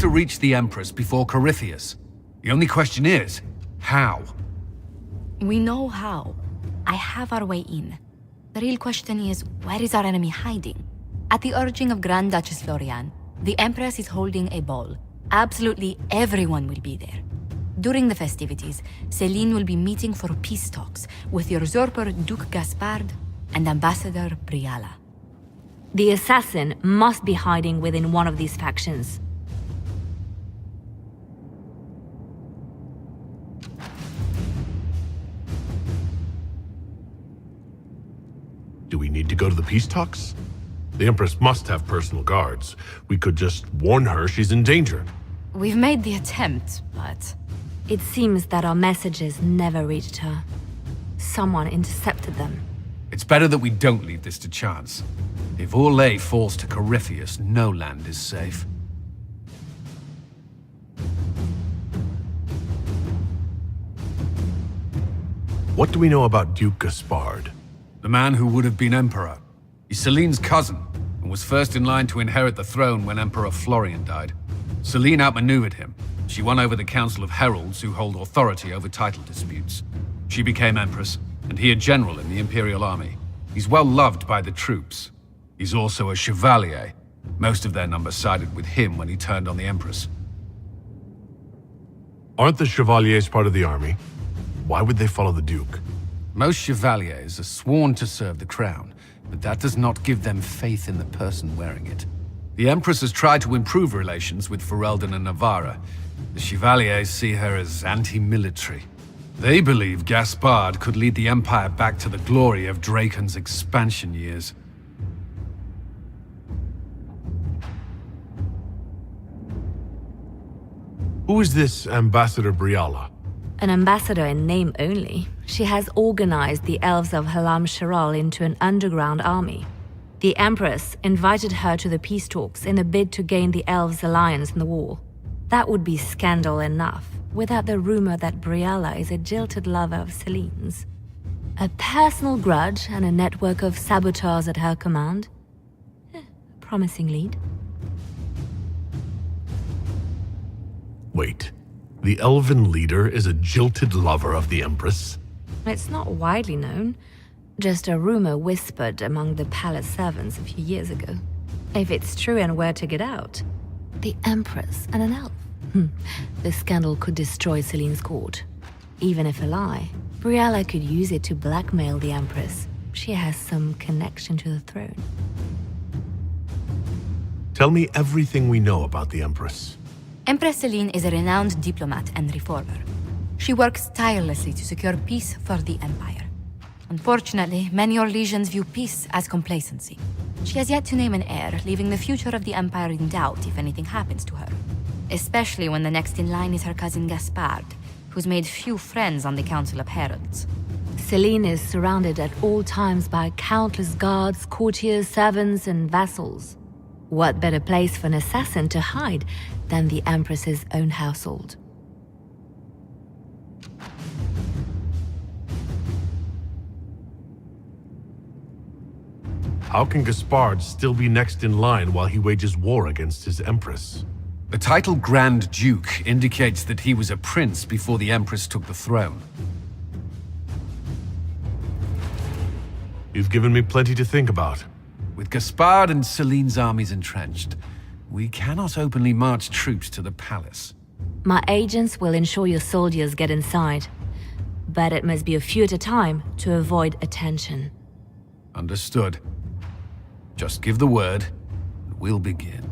to reach the Empress before Corypheus. The only question is, how? We know how. I have our way in. The real question is, where is our enemy hiding? At the urging of Grand Duchess Florian, the Empress is holding a ball. Absolutely everyone will be there. During the festivities, Celine will be meeting for peace talks with the usurper Duke Gaspard and Ambassador Briala. The assassin must be hiding within one of these factions. Do we need to go to the peace talks? The Empress must have personal guards. We could just warn her she's in danger. We've made the attempt, but... It seems that our messages never reached her. Someone intercepted them. It's better that we don't leave this to chance. If Orlais falls to Corypheus, no land is safe. What do we know about Duke Gaspard? The man who would have been Emperor. He's Celine's cousin, and was first in line to inherit the throne when Emperor Florian died. Celine outmaneuvered him. She won over the Council of Heralds, who hold authority over title disputes. She became Empress, and he a general in the Imperial Army. He's well loved by the troops. He's also a Chevalier. Most of their number sided with him when he turned on the Empress. Aren't the Chevaliers part of the army? Why would they follow the Duke? Most Chevaliers are sworn to serve the crown, but that does not give them faith in the person wearing it. The Empress has tried to improve relations with Ferelden and Navarra. The Chevaliers see her as anti-military. They believe Gaspard could lead the Empire back to the glory of Draken's expansion years. Who is this Ambassador Briala? An ambassador in name only, she has organized the elves of Halam Sharal into an underground army. The Empress invited her to the peace talks in a bid to gain the elves' alliance in the war. That would be scandal enough, without the rumor that Briala is a jilted lover of Celine's. A personal grudge and a network of saboteurs at her command. Promising lead. Wait, the elven leader is a jilted lover of the Empress? It's not widely known. Just a rumor whispered among the palace servants a few years ago. If it's true and were to get out, the Empress and an elf. The scandal could destroy Celine's court. Even if a lie, Briala could use it to blackmail the Empress. She has some connection to the throne. Tell me everything we know about the Empress. Empress Celine is a renowned diplomat and reformer. She works tirelessly to secure peace for the Empire. Unfortunately, many Orlesians view peace as complacency. She has yet to name an heir, leaving the future of the Empire in doubt if anything happens to her. Especially when the next in line is her cousin Gaspard, who's made few friends on the Council of Heralds. Celine is surrounded at all times by countless guards, courtiers, servants, and vassals. What better place for an assassin to hide than the Empress's own household? How can Gaspard still be next in line while he wages war against his Empress? The title Grand Duke indicates that he was a prince before the Empress took the throne. You've given me plenty to think about. With Gaspard and Celine's armies entrenched, we cannot openly march troops to the palace. My agents will ensure your soldiers get inside, but it must be a few at a time to avoid attention. Understood. Just give the word, and we'll begin.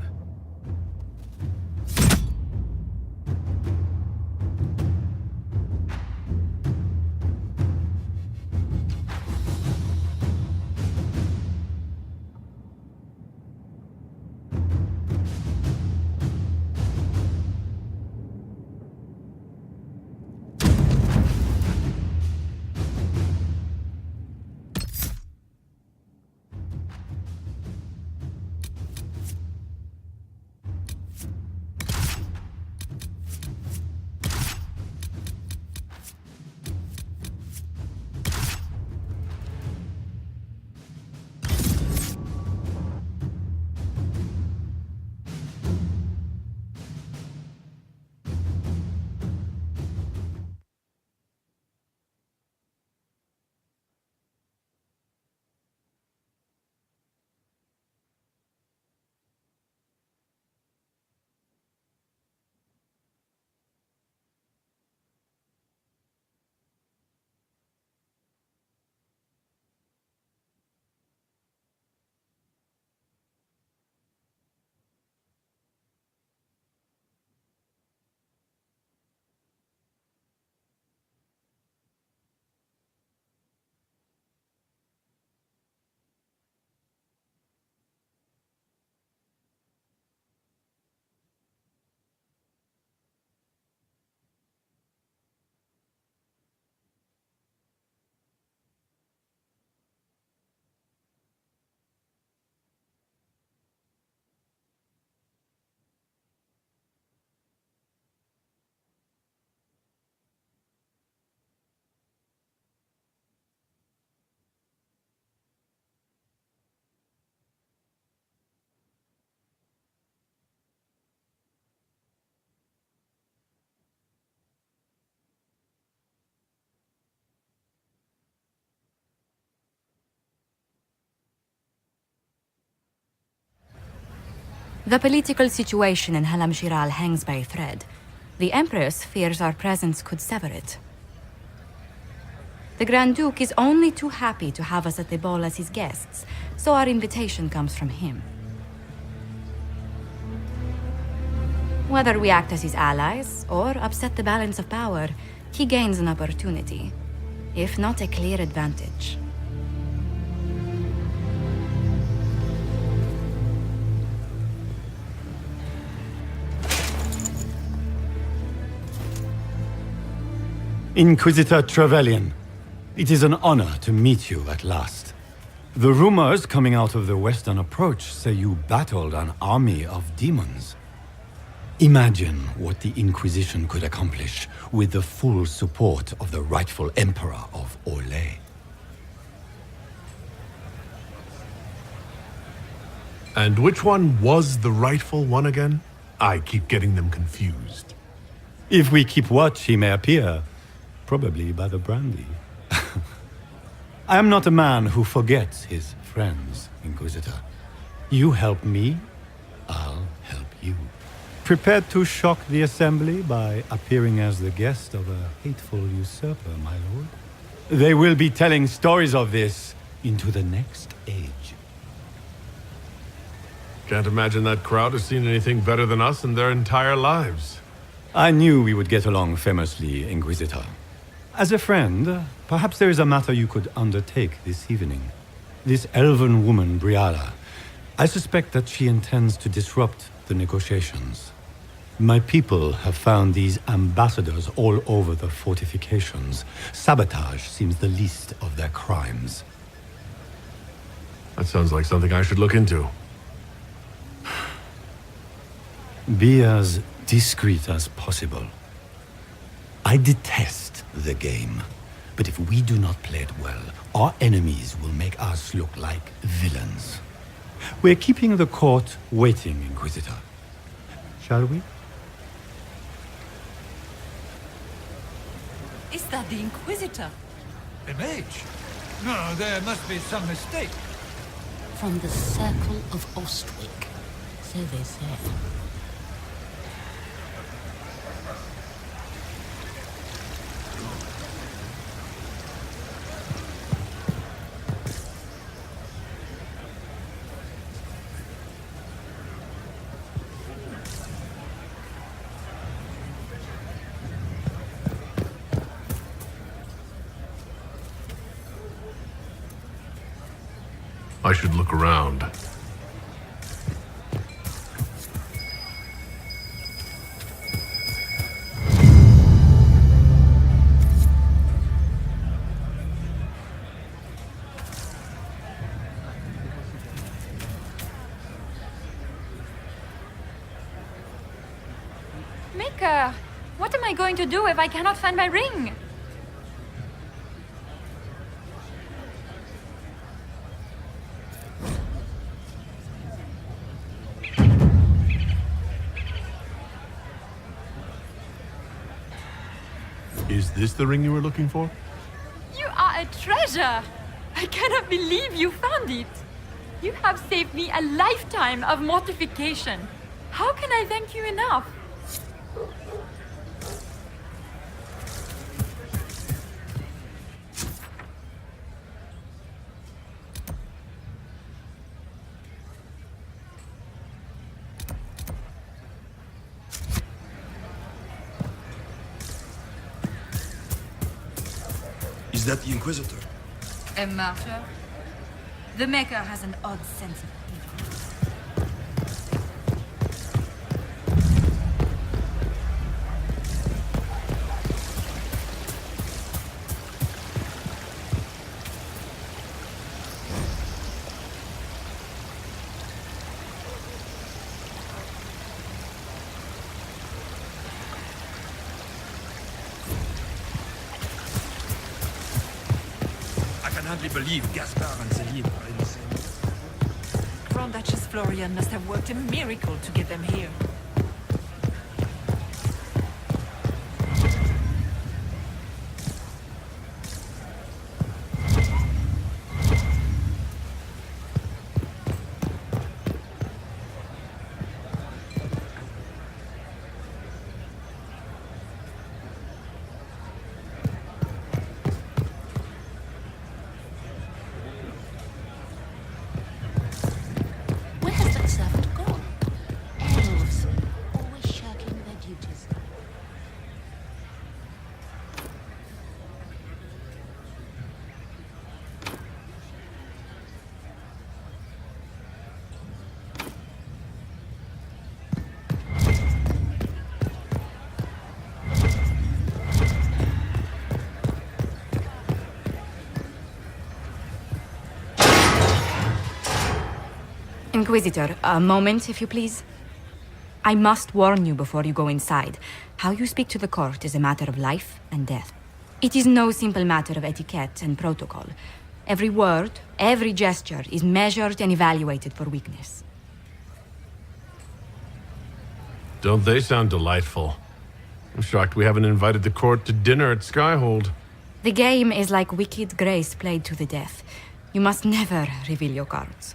The political situation in Halam Shiral hangs by a thread. The Empress fears our presence could sever it. The Grand Duke is only too happy to have us at the ball as his guests, so our invitation comes from him. Whether we act as his allies or upset the balance of power, he gains an opportunity, if not a clear advantage. Inquisitor Trevelyan, it is an honor to meet you at last. The rumors coming out of the Western Approach say you battled an army of demons. Imagine what the Inquisition could accomplish with the full support of the rightful Emperor of Orlais. And which one was the rightful one again? I keep getting them confused. If we keep watch, he may appear, probably by the brandy. I am not a man who forgets his friends, Inquisitor. You help me, I'll help you. Prepared to shock the Assembly by appearing as the guest of a hateful usurper, my lord? They will be telling stories of this into the next age. Can't imagine that crowd has seen anything better than us in their entire lives. I knew we would get along famously, Inquisitor. As a friend, perhaps there is a matter you could undertake this evening. This elven woman, Briala, I suspect that she intends to disrupt the negotiations. My people have found these ambassadors all over the fortifications. Sabotage seems the least of their crimes. That sounds like something I should look into. Be as discreet as possible. I detest the game, but if we do not play it well, our enemies will make us look like villains. We're keeping the court waiting, Inquisitor. Shall we? Is that the Inquisitor? A mage? No, there must be some mistake. From the Circle of Ostwick, so they say. I should look around. Maker, what am I going to do if I cannot find my ring? Is this the ring you were looking for? You are a treasure! I cannot believe you found it! You have saved me a lifetime of mortification. How can I thank you enough? Is that the Inquisitor? A martyr? The Maker has an odd sense of humor. I can hardly believe Gaspard and Celine are in the same. Grand Duchess Florian must have worked a miracle to get them here. Inquisitor, a moment, if you please. I must warn you before you go inside. How you speak to the court is a matter of life and death. It is no simple matter of etiquette and protocol. Every word, every gesture is measured and evaluated for weakness. Don't they sound delightful? I'm shocked we haven't invited the court to dinner at Skyhold. The game is like Wicked Grace played to the death. You must never reveal your cards.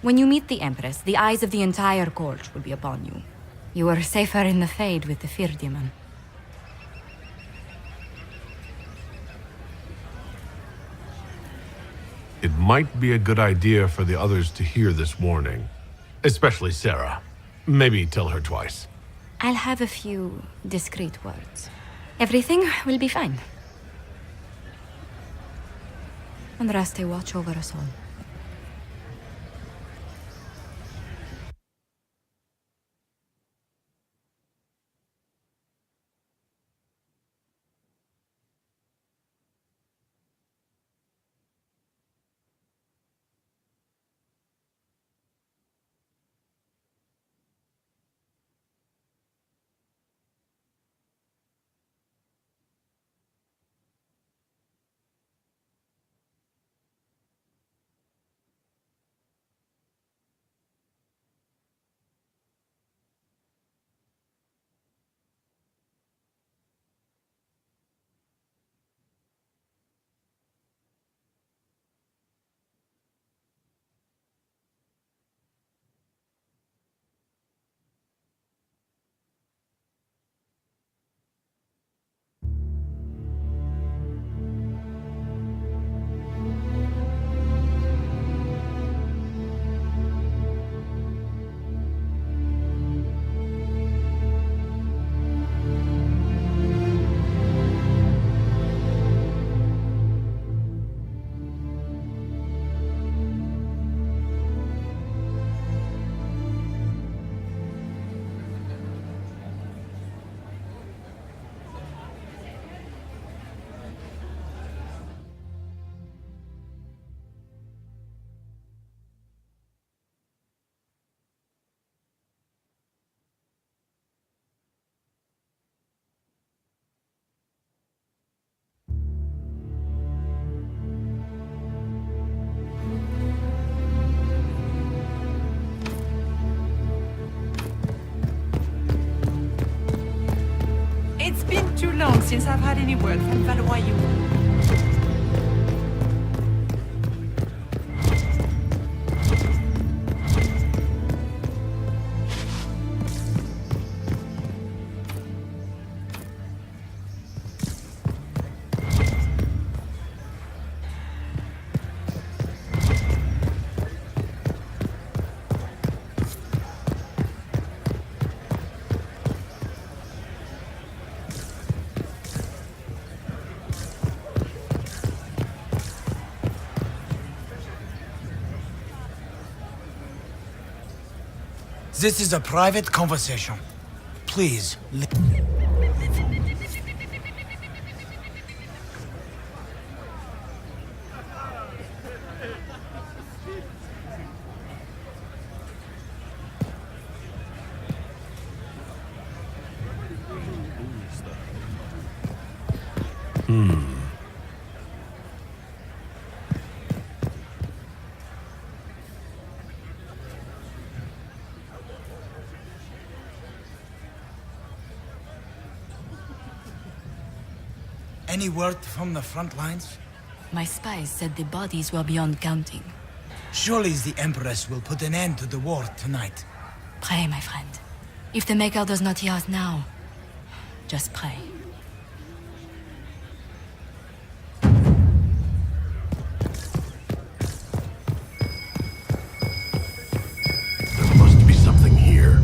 When you meet the Empress, the eyes of the entire court will be upon you. You are safer in the Fade with the Fear Demon. It might be a good idea for the others to hear this warning. Especially Sarah. Maybe tell her twice. I'll have a few discreet words. Everything will be fine. Andraste, watch over us all. It's been too long since I've had any word from Valois. This is a private conversation. Please, any word from the front lines? My spies said the bodies were beyond counting. Surely the Empress will put an end to the war tonight. Pray, my friend. If the Maker does not hear us now, just pray. There must be something here.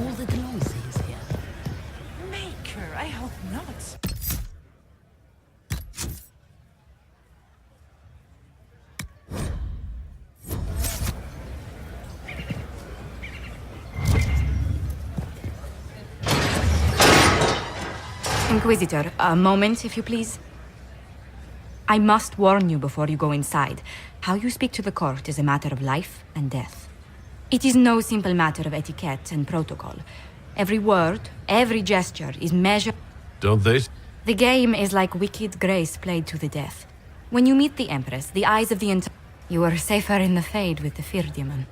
all the diplomacy here? Maker, I hope not. Inquisitor, a moment, if you please. I must warn you before you go inside. How you speak to the court is a matter of life and death. It is no simple matter of etiquette and protocol. Every word, every gesture is measured. Don't they? The game is like wicked grace played to the death. When you meet the Empress, the eyes of the entire... You are safer in the Fade with the Fear Demon.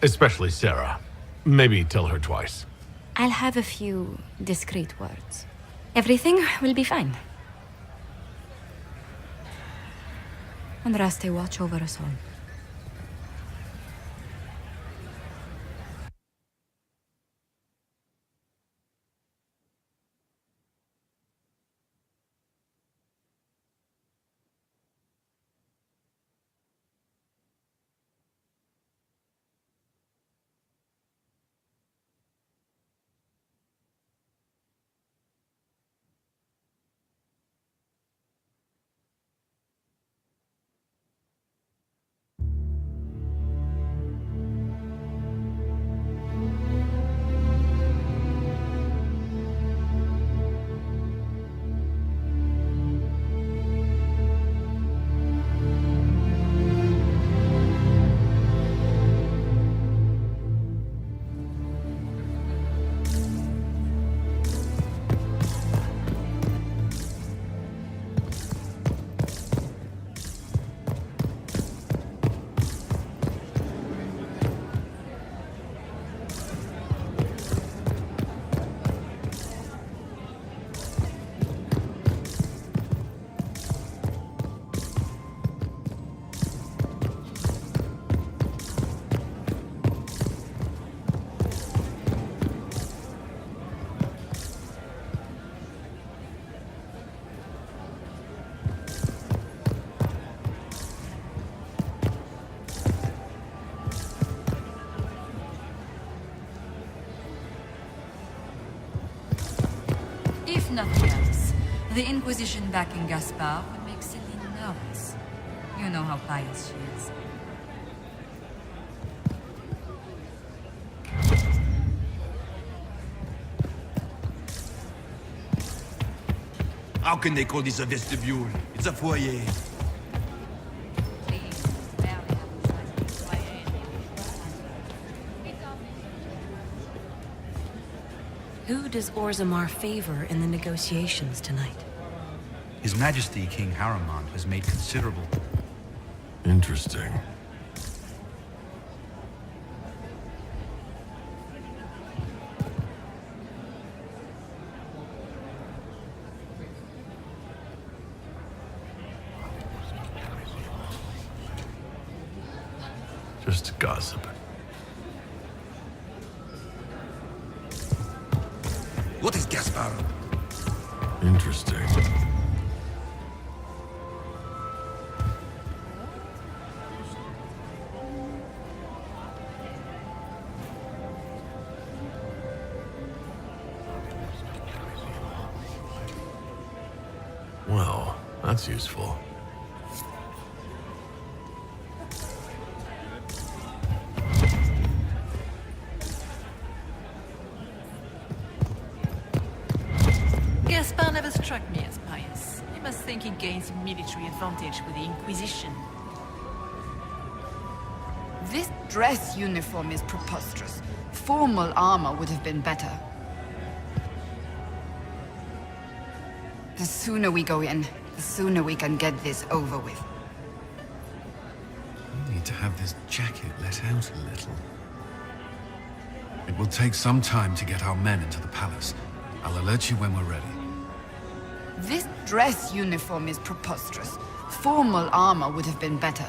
Especially Sarah. Maybe tell her twice. I'll have a few discreet words. Everything will be fine. And Raste watch over us all. If nothing else, the Inquisition backing Gaspard would make Celine nervous. You know how pious she is. How can they call this a vestibule? It's a foyer. Who does Orzammar favor in the negotiations tonight? His Majesty King Haramond has made considerable... Interesting. Just gossip. What is Gaspard? Interesting. Well, that's useful. Gaspard never struck me as pious. He must think he gains military advantage with the Inquisition. This dress uniform is preposterous. Formal armor would have been better. The sooner we go in, the sooner we can get this over with. We need to have this jacket let out a little. It will take some time to get our men into the palace. I'll alert you when we're ready. This dress uniform is preposterous. Formal armor would have been better.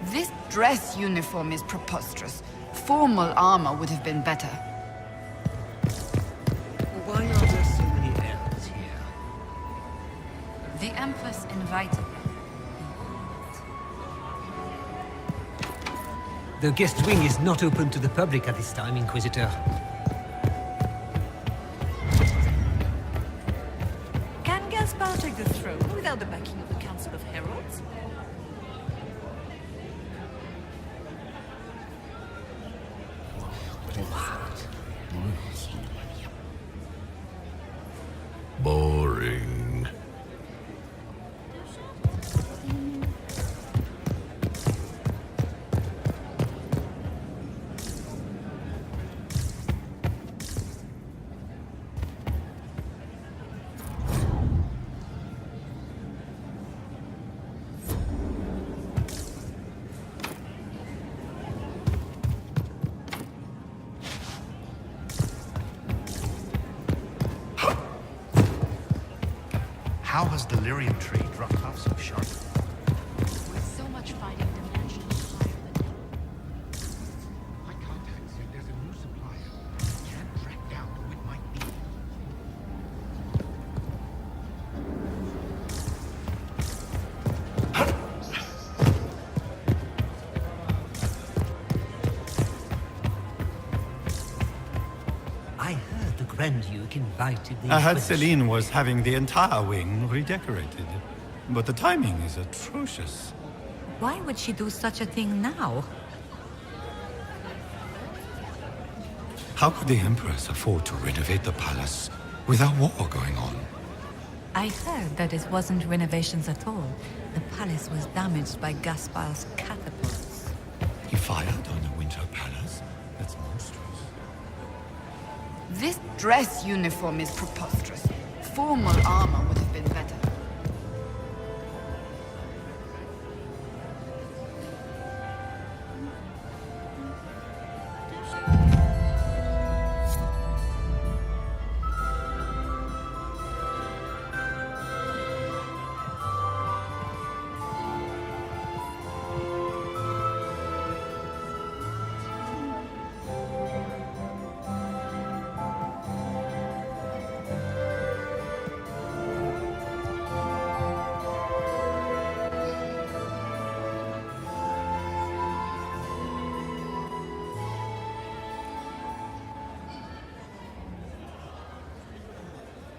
This dress uniform is preposterous. Formal armor would have been better. Why are there so many elves here? The Empress invited them. The guest wing is not open to the public at this time, Inquisitor. Can Gaspar take the throne without the backing of the Council of Heralds? Boring. How has the lyrium trade dropped off so sharp? With so much fighting dimensions higher than My contact said there's a new supplier. Can't track down who it might be. I heard the Grand Duke invited the I heard Inquisition. Celine was having the entire wing redecorated. But the timing is atrocious. Why would she do such a thing now? How could the Empress afford to renovate the palace without war going on? I heard that it wasn't renovations at all. The palace was damaged by Gaspar's catapults. He fired on the Winter Palace? That's monstrous. This dress uniform is preposterous. Formal armor would have been better.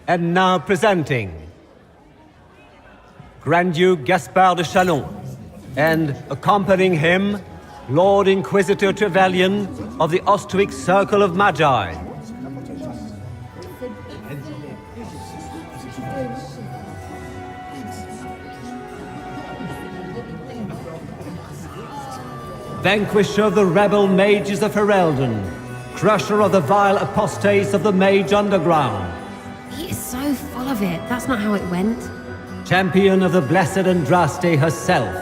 And now presenting Grand Duke Gaspard de Chalon, and accompanying him, Lord Inquisitor Trevelyan of the Ostwick Circle of Magi. Vanquisher of the rebel mages of Ferelden, crusher of the vile apostates of the Mage Underground. He is so full of it. That's not how it went. Champion of the Blessed Andraste herself.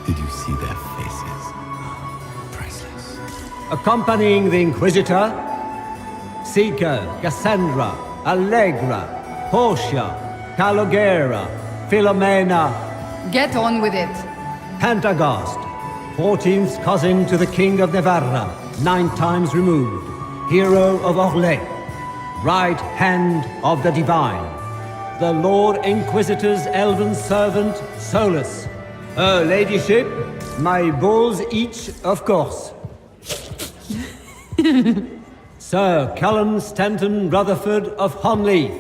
Did you see their faces? Priceless. Accompanying the Inquisitor, Seeker, Cassandra, Allegra, Portia, Calogera, Philomena. Get on with it. Pantagast, 14th cousin to the King of Navarra, 9 times removed, hero of Orlais, right hand of the Divine, the Lord Inquisitor's elven servant, Solus, her ladyship, my bulls each, of course. Sir Callum Stanton Rutherford of Honleith,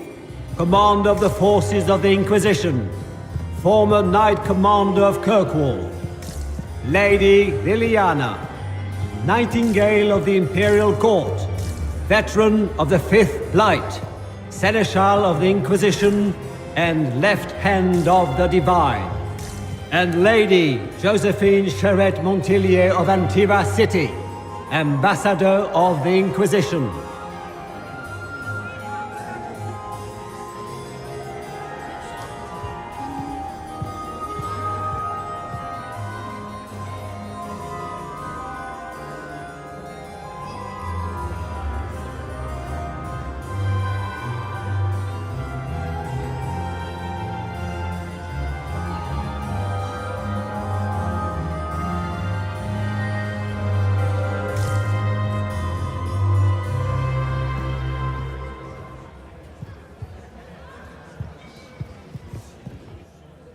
commander of the forces of the Inquisition, former Knight Commander of Kirkwall. Lady Liliana, Nightingale of the Imperial Court, veteran of the Fifth Blight, Seneschal of the Inquisition, and Left Hand of the Divine. And Lady Josephine Charette Montillier of Antiva City, Ambassador of the Inquisition.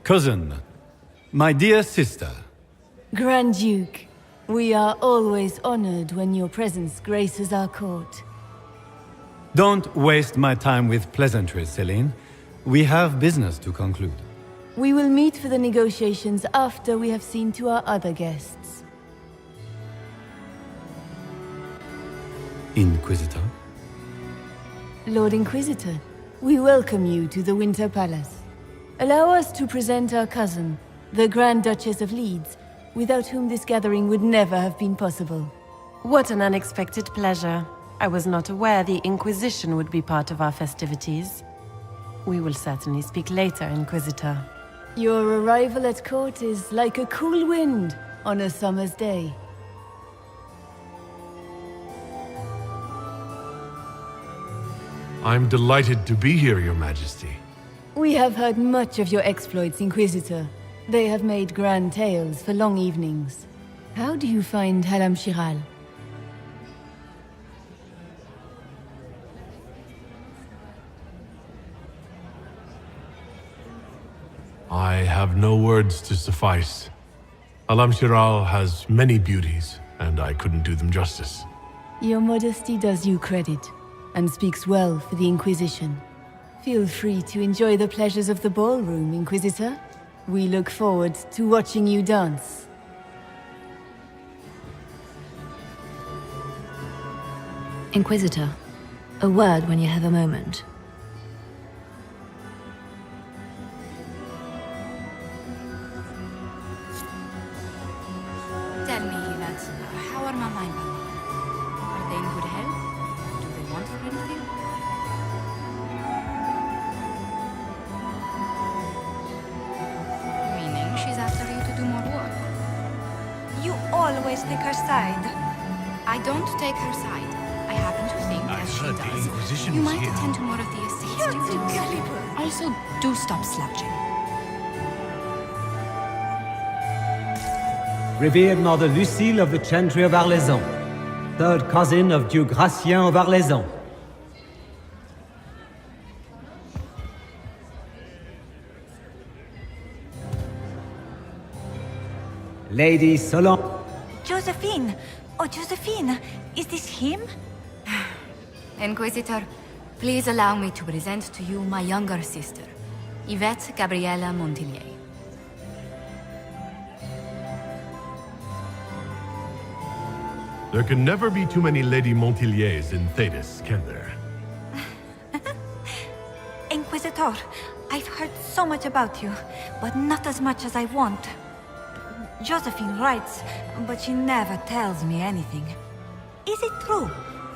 Cousin, my dear sister, Grand Duke, we are always honored when your presence graces our court. Don't waste my time with pleasantries, Celine. We have business to conclude. We will meet for the negotiations after we have seen to our other guests. Inquisitor? Lord Inquisitor, we welcome you to the Winter Palace. Allow us to present our cousin, the Grand Duchess of Leeds, without whom this gathering would never have been possible. What an unexpected pleasure. I was not aware the Inquisition would be part of our festivities. We will certainly speak later, Inquisitor. Your arrival at court is like a cool wind on a summer's day. I'm delighted to be here, Your Majesty. We have heard much of your exploits, Inquisitor. They have made grand tales for long evenings. How do you find Haram Shiral? I have no words to suffice. Alam Shiral has many beauties, and I couldn't do them justice. Your modesty does you credit, and speaks well for the Inquisition. Feel free to enjoy the pleasures of the ballroom, Inquisitor. We look forward to watching you dance. Inquisitor, a word when you have a moment. Tell me, Yvette, how are Mama and Papa? Are they in good health? Do they want for anything? Meaning she's after you to do more work. You always take her side. I don't take her side. I happen to think, as she heard the does, Inquisition you was might here. attend to more of the estate's duties. Also, do stop slouching. Revered Mother Lucille of the Chantry of Arlezon, third cousin of Duke Gratien of Arlezon. Lady Solange. Josephine! Oh, Josephine! Is this him? Inquisitor, please allow me to present to you my younger sister, Yvette Gabriella Montillier. There can never be too many Lady Montilliers in Thetis, can there? Inquisitor, I've heard so much about you, but not as much as I want. Josephine writes, but she never tells me anything. Is it true?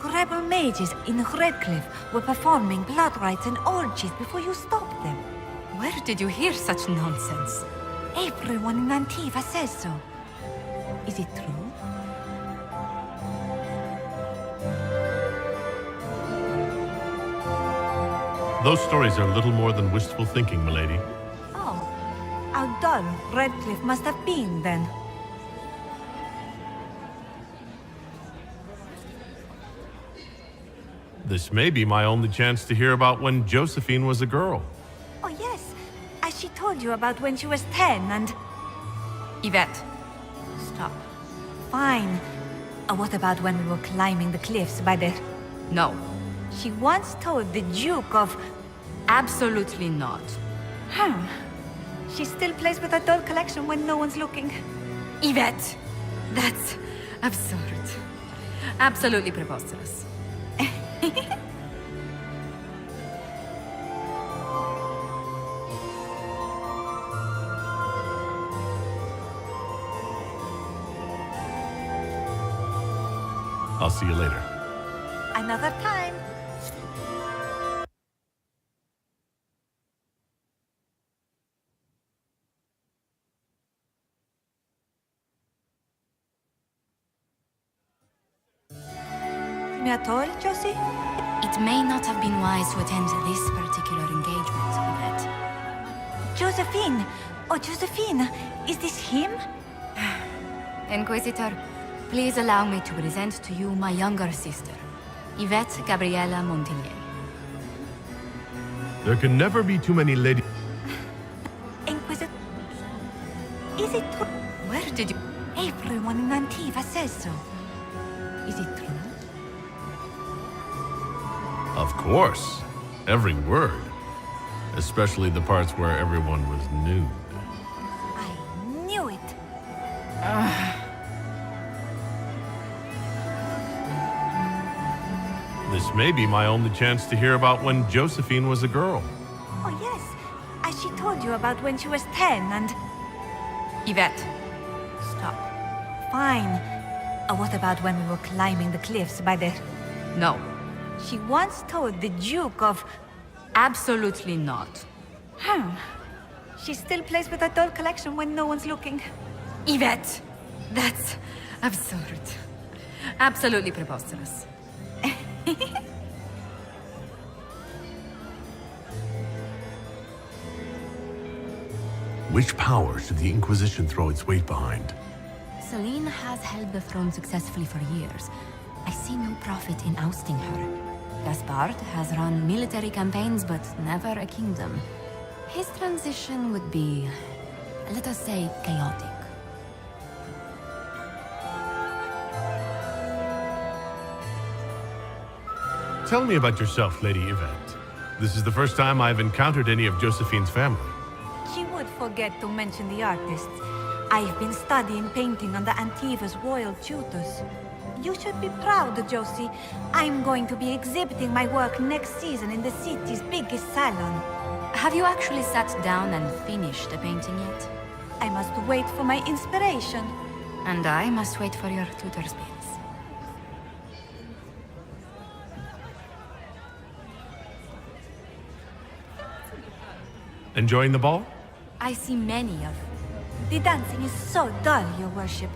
Rebel mages in Redcliffe were performing blood rites and orgies before you stopped them. Where did you hear such nonsense? Everyone in Antiva says so. Is it true? Those stories are little more than wistful thinking, milady. Oh, how dull Redcliffe must have been then. This may be my only chance to hear about when Josephine was a girl. Oh yes, as she told you about when she was 10 and... Yvette, stop. Fine. What about when we were climbing the cliffs by the... No. She once told the Duke of... Absolutely not. Huh. She still plays with her doll collection when no one's looking. Yvette! That's absurd. Absolutely preposterous. I'll see you later. Another time. Me at all, Josie? It may not have been wise to attend this particular engagement, Yvette. Josephine! Oh, Josephine! Is this him? Inquisitor, please allow me to present to you my younger sister, Yvette Gabriella Montillier. There can never be too many lady... Inquisitor... Is it true? Where did you... Everyone in Antiva says so. Is it true? Of course. Every word. Especially the parts where everyone was nude. I knew it. This may be my only chance to hear about when Josephine was a girl. Oh, yes. As she told you about when she was 10 and... Yvette. Stop. Fine. What about when we were climbing the cliffs by the... No. She once told the Duke of... Absolutely not. She still plays with her doll collection when no one's looking. Yvette! That's absurd. Absolutely preposterous. Which power should the Inquisition throw its weight behind? Celine has held the throne successfully for years. I see no profit in ousting her. Gaspard has run military campaigns, but never a kingdom. His transition would be, let us say, chaotic. Tell me about yourself, Lady Yvette. This is the first time I've encountered any of Josephine's family. She would forget to mention the artists. I've been studying painting under Antiva's royal tutors. You should be proud, Josie. I'm going to be exhibiting my work next season in the city's biggest salon. Have you actually sat down and finished the painting yet? I must wait for my inspiration. And I must wait for your tutor's bits. Enjoying the ball? I see many of. The dancing is so dull, Your Worship.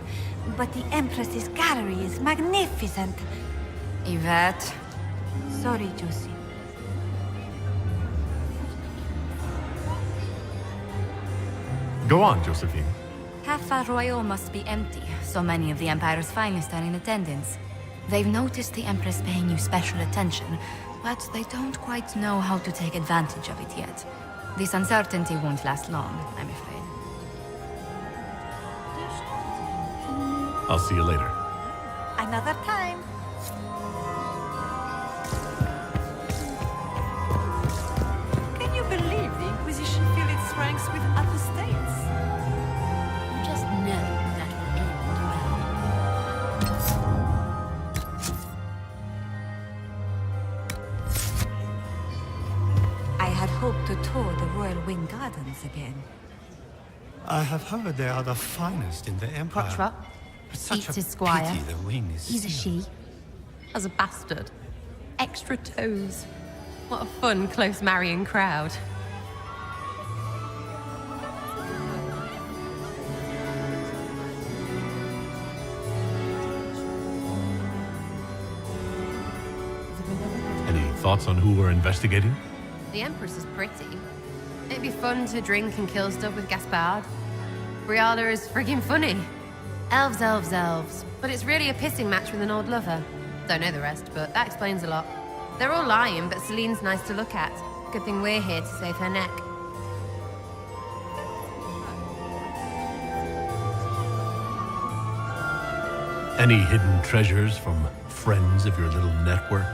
But the Empress's gallery is magnificent. Yvette. Sorry, Josie. Go on, Josephine. Half Royal must be empty. So many of the Empire's finest are in attendance. They've noticed the Empress paying you special attention, but they don't quite know how to take advantage of it yet. This uncertainty won't last long, I'm afraid. I'll see you later. Another time. Can you believe the Inquisition fill its ranks with other states? You just know that will end I had hoped to tour the Royal Wing Gardens again. I have heard they are the finest in the Empire. Potra. It's such Eats a his squire. pity the wing is He's a sealed. she. As a bastard. Extra toes. What a fun, close marrying crowd. Any thoughts on who we're investigating? The Empress is pretty. It'd be fun to drink and kill stuff with Gaspard. Briala is friggin' funny. Elves, elves, elves. But it's really a pissing match with an old lover. Don't know the rest, but that explains a lot. They're all lying, but Celine's nice to look at. Good thing we're here to save her neck. Any hidden treasures from friends of your little network?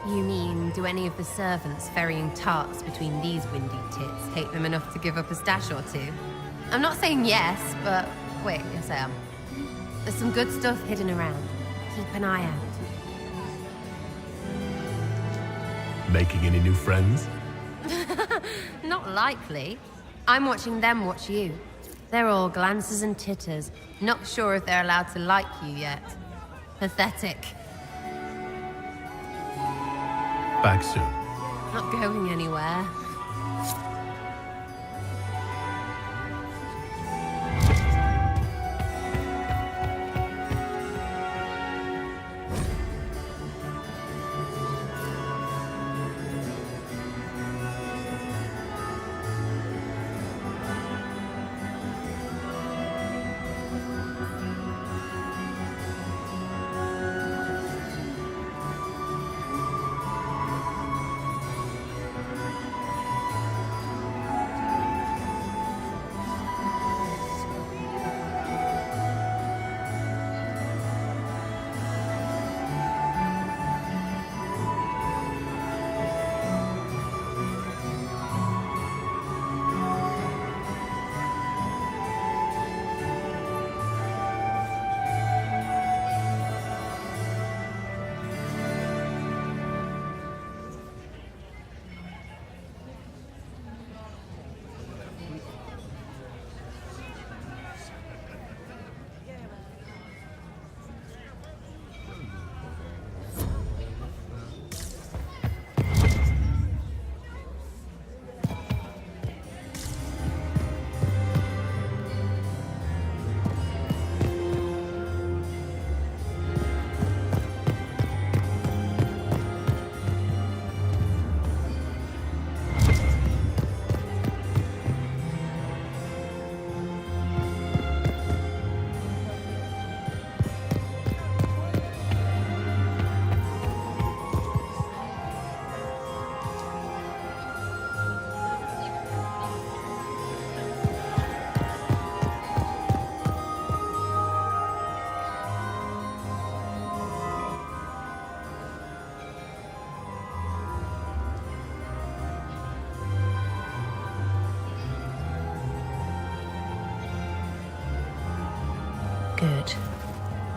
You mean, do any of the servants ferrying tarts between these windy tits hate them enough to give up a stash or two? I'm not saying yes, but wait, yes I am. There's some good stuff hidden around. Keep an eye out. Making any new friends? Not likely. I'm watching them watch you. They're all glances and titters. Not sure if they're allowed to like you yet. Pathetic. Back soon. Not going anywhere.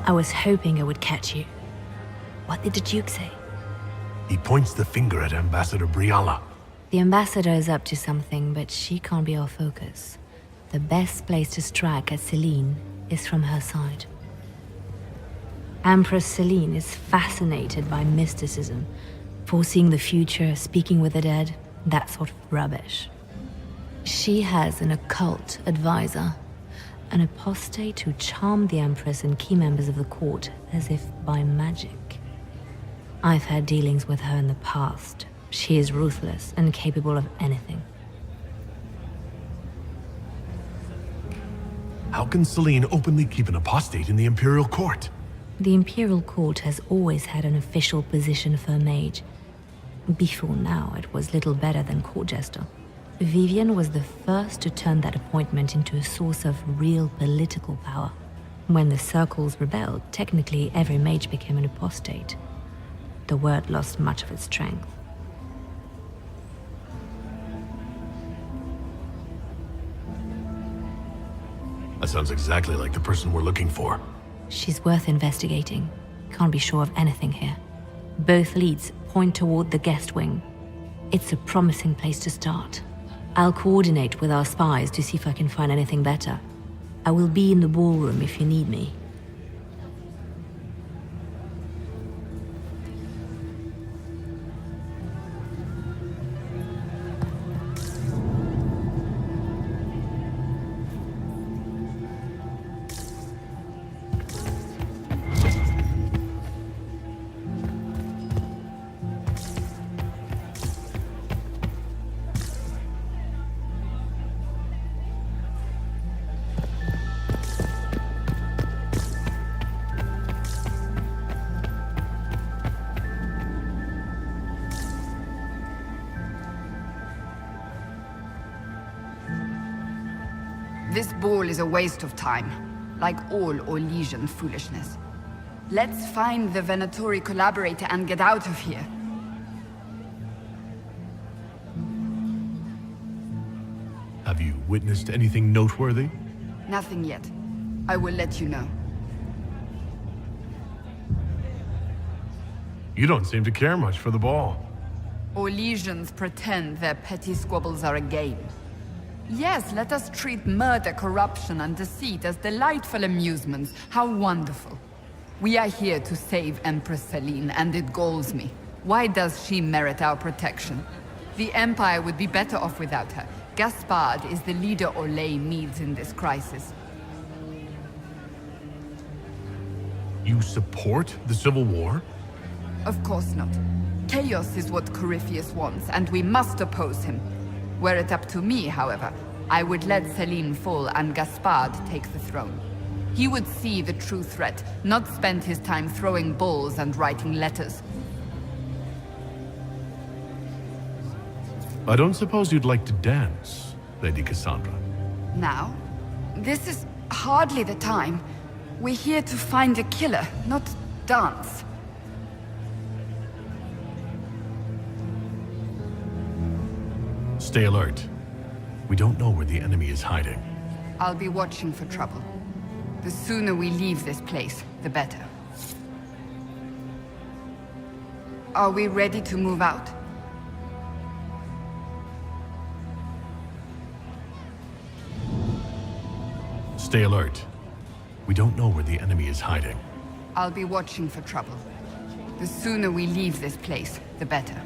I was hoping I would catch you. What did the Duke say? He points the finger at Ambassador Briala. The ambassador is up to something, but she can't be our focus. The best place to strike at Celine is from her side. Empress Celine is fascinated by mysticism, foreseeing the future, speaking with the dead, that sort of rubbish. She has an occult advisor, an apostate who charmed the Empress and key members of the court as if by magic. I've had dealings with her in the past. She is ruthless and capable of anything. How can Celine openly keep an apostate in the Imperial Court? The Imperial Court has always had an official position for a mage. Before now, it was little better than court jester. Vivian was the first to turn that appointment into a source of real political power. When the circles rebelled, technically every mage became an apostate. The word lost much of its strength. That sounds exactly like the person we're looking for. She's worth investigating. Can't be sure of anything here. Both leads point toward the guest wing. It's a promising place to start. I'll coordinate with our spies to see if I can find anything better. I will be in the ballroom if you need me. This ball is a waste of time, like all Orlesian foolishness. Let's find the Venatori collaborator and get out of here. Have you witnessed anything noteworthy? Nothing yet. I will let you know. You don't seem to care much for the ball. Orlesians pretend their petty squabbles are a game. Yes, let us treat murder, corruption, and deceit as delightful amusements. How wonderful. We are here to save Empress Celine, and it galls me. Why does she merit our protection? The Empire would be better off without her. Gaspard is the leader Orlais needs in this crisis. You support the Civil War? Of course not. Chaos is what Corypheus wants, and we must oppose him. Were it up to me, however, I would let Celine fall and Gaspard take the throne. He would see the true threat, not spend his time throwing balls and writing letters. I don't suppose you'd like to dance, Lady Cassandra. Now? This is hardly the time. We're here to find a killer, not dance. Stay alert. We don't know where the enemy is hiding. I'll be watching for trouble. The sooner we leave this place, the better. Are we ready to move out? Stay alert. We don't know where the enemy is hiding. I'll be watching for trouble. The sooner we leave this place, the better.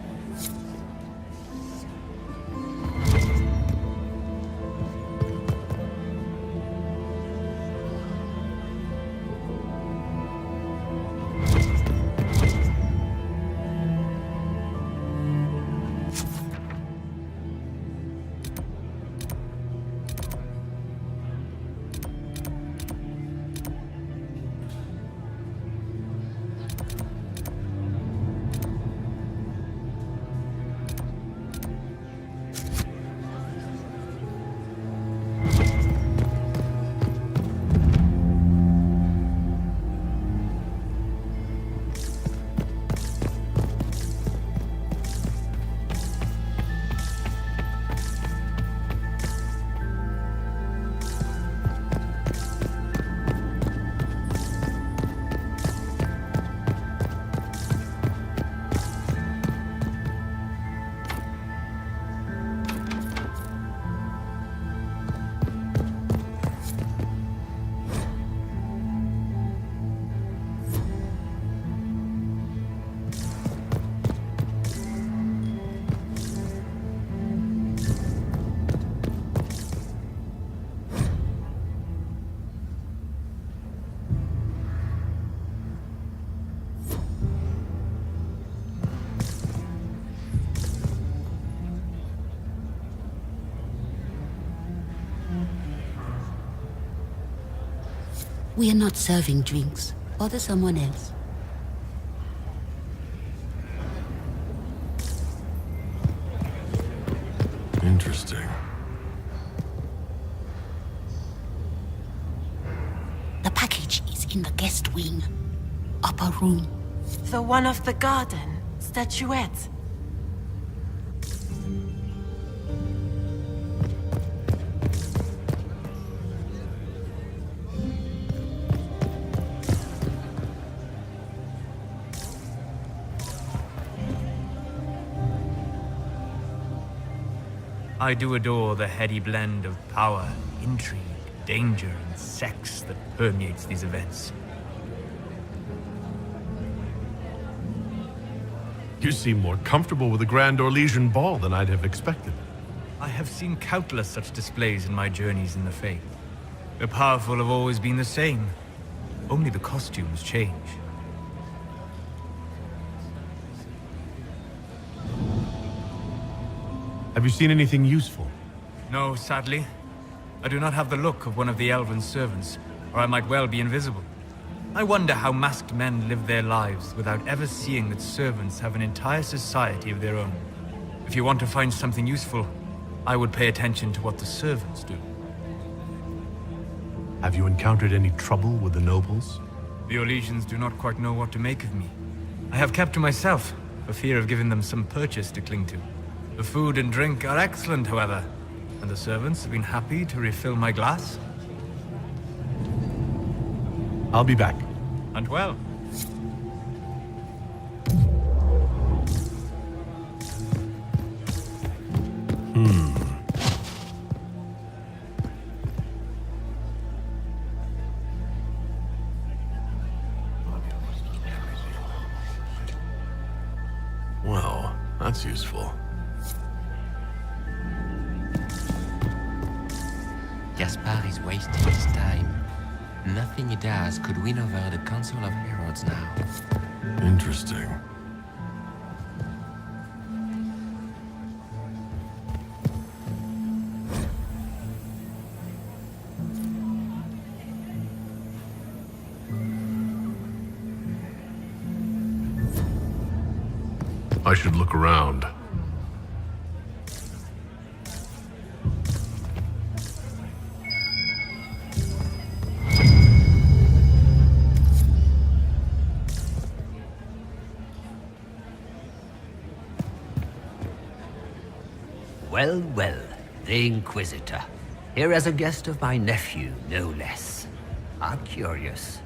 We are not serving drinks. Bother someone else. Interesting. The package is in the guest wing. Upper room. The one of the garden. Statuette. I do adore the heady blend of power, intrigue, danger, and sex that permeates these events. You seem more comfortable with the Grand Orlesian Ball than I'd have expected. I have seen countless such displays in my journeys in the Faith. The powerful have always been the same. Only the costumes change. Have you seen anything useful? No, sadly. I do not have the look of one of the elven servants, or I might well be invisible. I wonder how masked men live their lives without ever seeing that servants have an entire society of their own. If you want to find something useful, I would pay attention to what the servants do. Have you encountered any trouble with the nobles? The Orlesians do not quite know what to make of me. I have kept to myself, for fear of giving them some purchase to cling to. The food and drink are excellent, however, and the servants have been happy to refill my glass. I'll be back. And well. Well, that's useful. Gaspard is wasting his time. Nothing he does could win over the Council of Heralds now. Interesting. I should look around. Well, well, the Inquisitor. Here as a guest of my nephew, no less. How curious.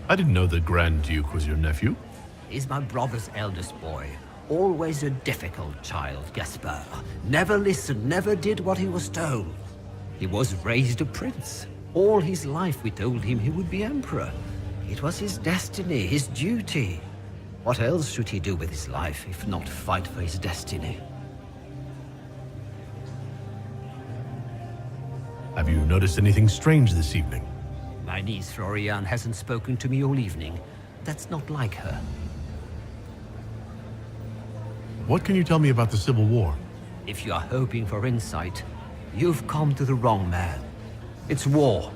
I didn't know the Grand Duke was your nephew. He's my brother's eldest boy. Always a difficult child, Gaspard. Never listened, never did what he was told. He was raised a prince. All his life we told him he would be emperor. It was his destiny, his duty. What else should he do with his life, if not fight for his destiny? Have you noticed anything strange this evening? My niece Florian hasn't spoken to me all evening. That's not like her. What can you tell me about the Civil War? If you are hoping for insight, you've come to the wrong man. It's war.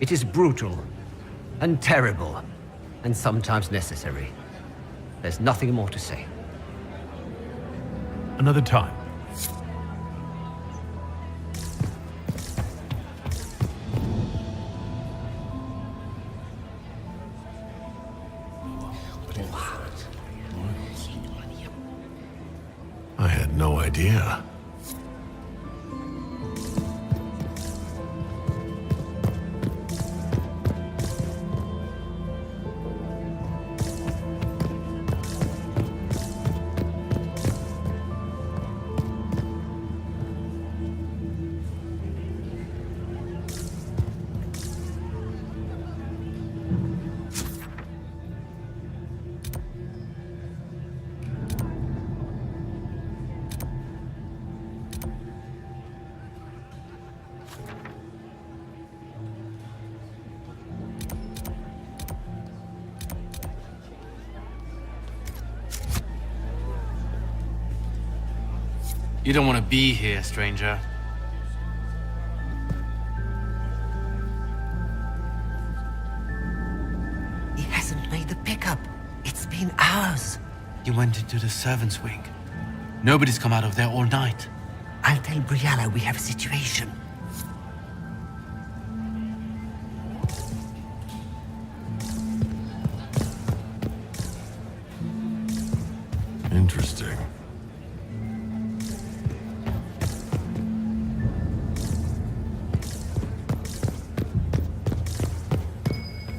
It is brutal, and terrible, and sometimes necessary. There's nothing more to say. Another time. I had no idea. You don't want to be here, stranger. He went into the servants' wing. Nobody's come out of there all night. I'll tell Brianna we have a situation. Interesting.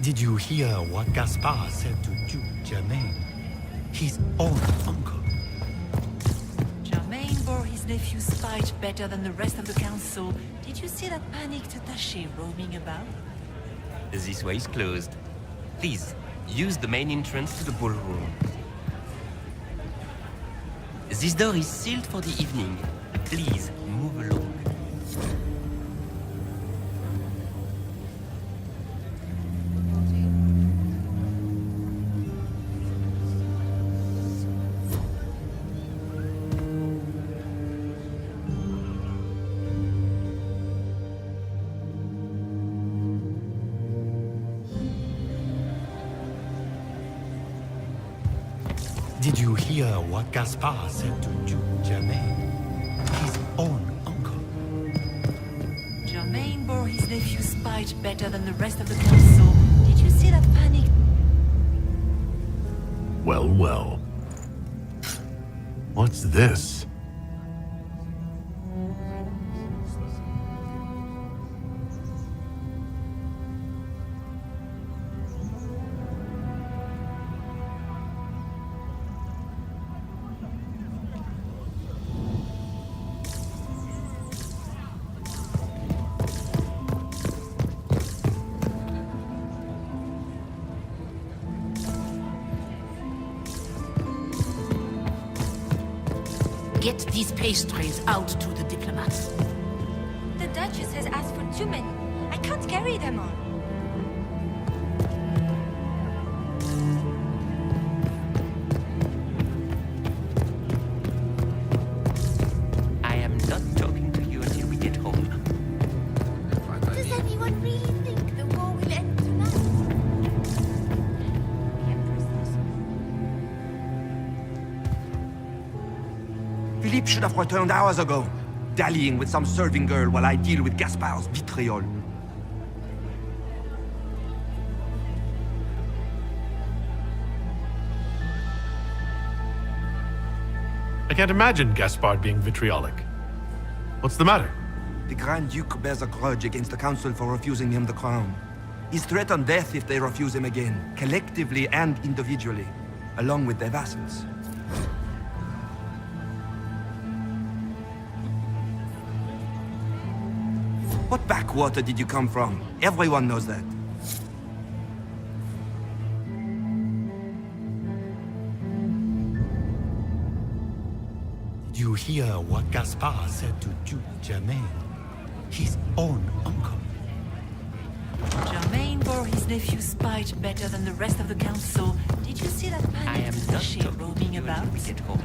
Did you hear what Gaspard said to Duke Germain? His own uncle. Germain bore his nephew's spite better than the rest of the council. Did you see that panicked attaché roaming about? This way is closed. Please, use the main entrance to the ballroom. This door is sealed for the evening. Please, move along. Did you hear what Gaspard said to Duke Germain? His own uncle. Germain bore his nephew's spite better than the rest of the council. Did you see that panic? Well, well. What's this? Get these pastries out to the diplomats. The Duchess has asked for too many. I can't carry them all. I am not talking to you until we get home. Does anyone really think the war will end tonight? Philippe should have returned hours ago, dallying with some serving girl while I deal with Gaspard's vitriol. I can't imagine Gaspard being vitriolic. What's the matter? The Grand Duke bears a grudge against the Council for refusing him the crown. He's threatened death if they refuse him again, collectively and individually, along with their vassals. What backwater did you come from? Everyone knows that. Did you hear what Gaspard said to Duke Germain? His own uncle. Germain bore his nephew's spite better than the rest of the council. Did you see that panic attaché roaming about? We get home.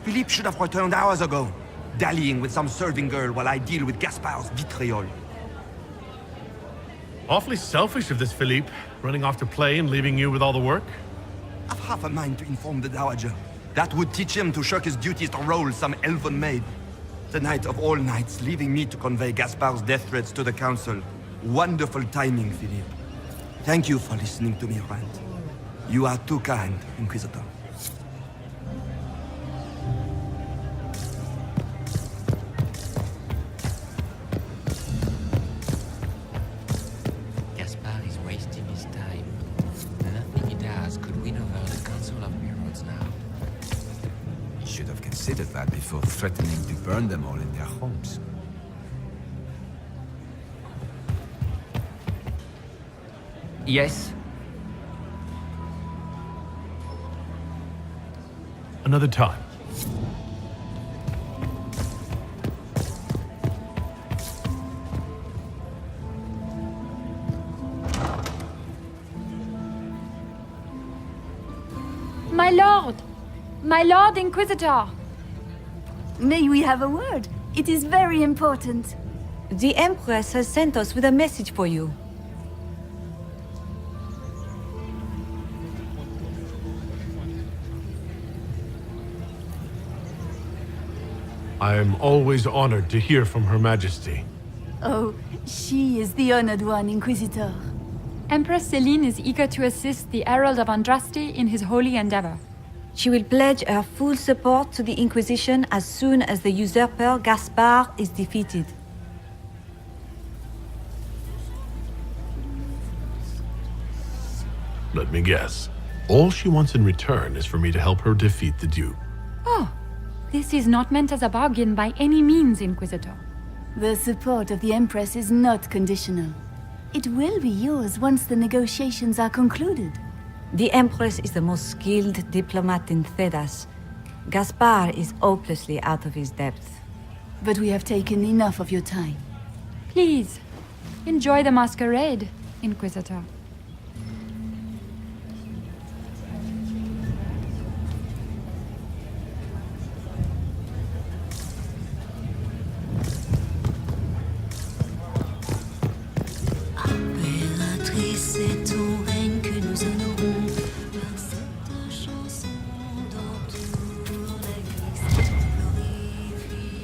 Philippe should have returned hours ago, dallying with some serving girl while I deal with Gaspard's vitriol. Awfully selfish of this Philippe, running off to play and leaving you with all the work. I've half a mind to inform the Dowager. That would teach him to shirk his duties to roll some elven maid. The night of all nights, leaving me to convey Gaspard's death threats to the Council. Wonderful timing, Philippe. Thank you for listening to me rant. You are too kind, Inquisitor. Gaspard is wasting his time. Nothing he does could win over the Council of Heroes now. He should have considered that before threatening to burn them all in their homes. Yes? Another time. My lord! My lord Inquisitor! May we have a word? It is very important. The Empress has sent us with a message for you. I am always honored to hear from Her Majesty. Oh, she is the honored one, Inquisitor. Empress Celine is eager to assist the Herald of Andraste in his holy endeavor. She will pledge her full support to the Inquisition as soon as the usurper Gaspard is defeated. Let me guess. All she wants in return is for me to help her defeat the Duke. Oh, this is not meant as a bargain by any means, Inquisitor. The support of the Empress is not conditional. It will be yours once the negotiations are concluded. The Empress is the most skilled diplomat in Thedas. Gaspard is hopelessly out of his depth. But we have taken enough of your time. Please, enjoy the masquerade, Inquisitor. C'est ton règne que nous honorons. Par cette chanson d'entour l'Église, glorifions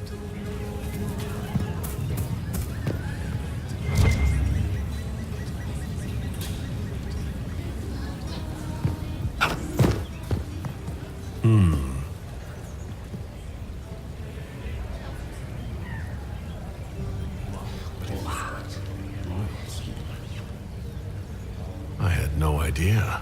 ton I had no idea.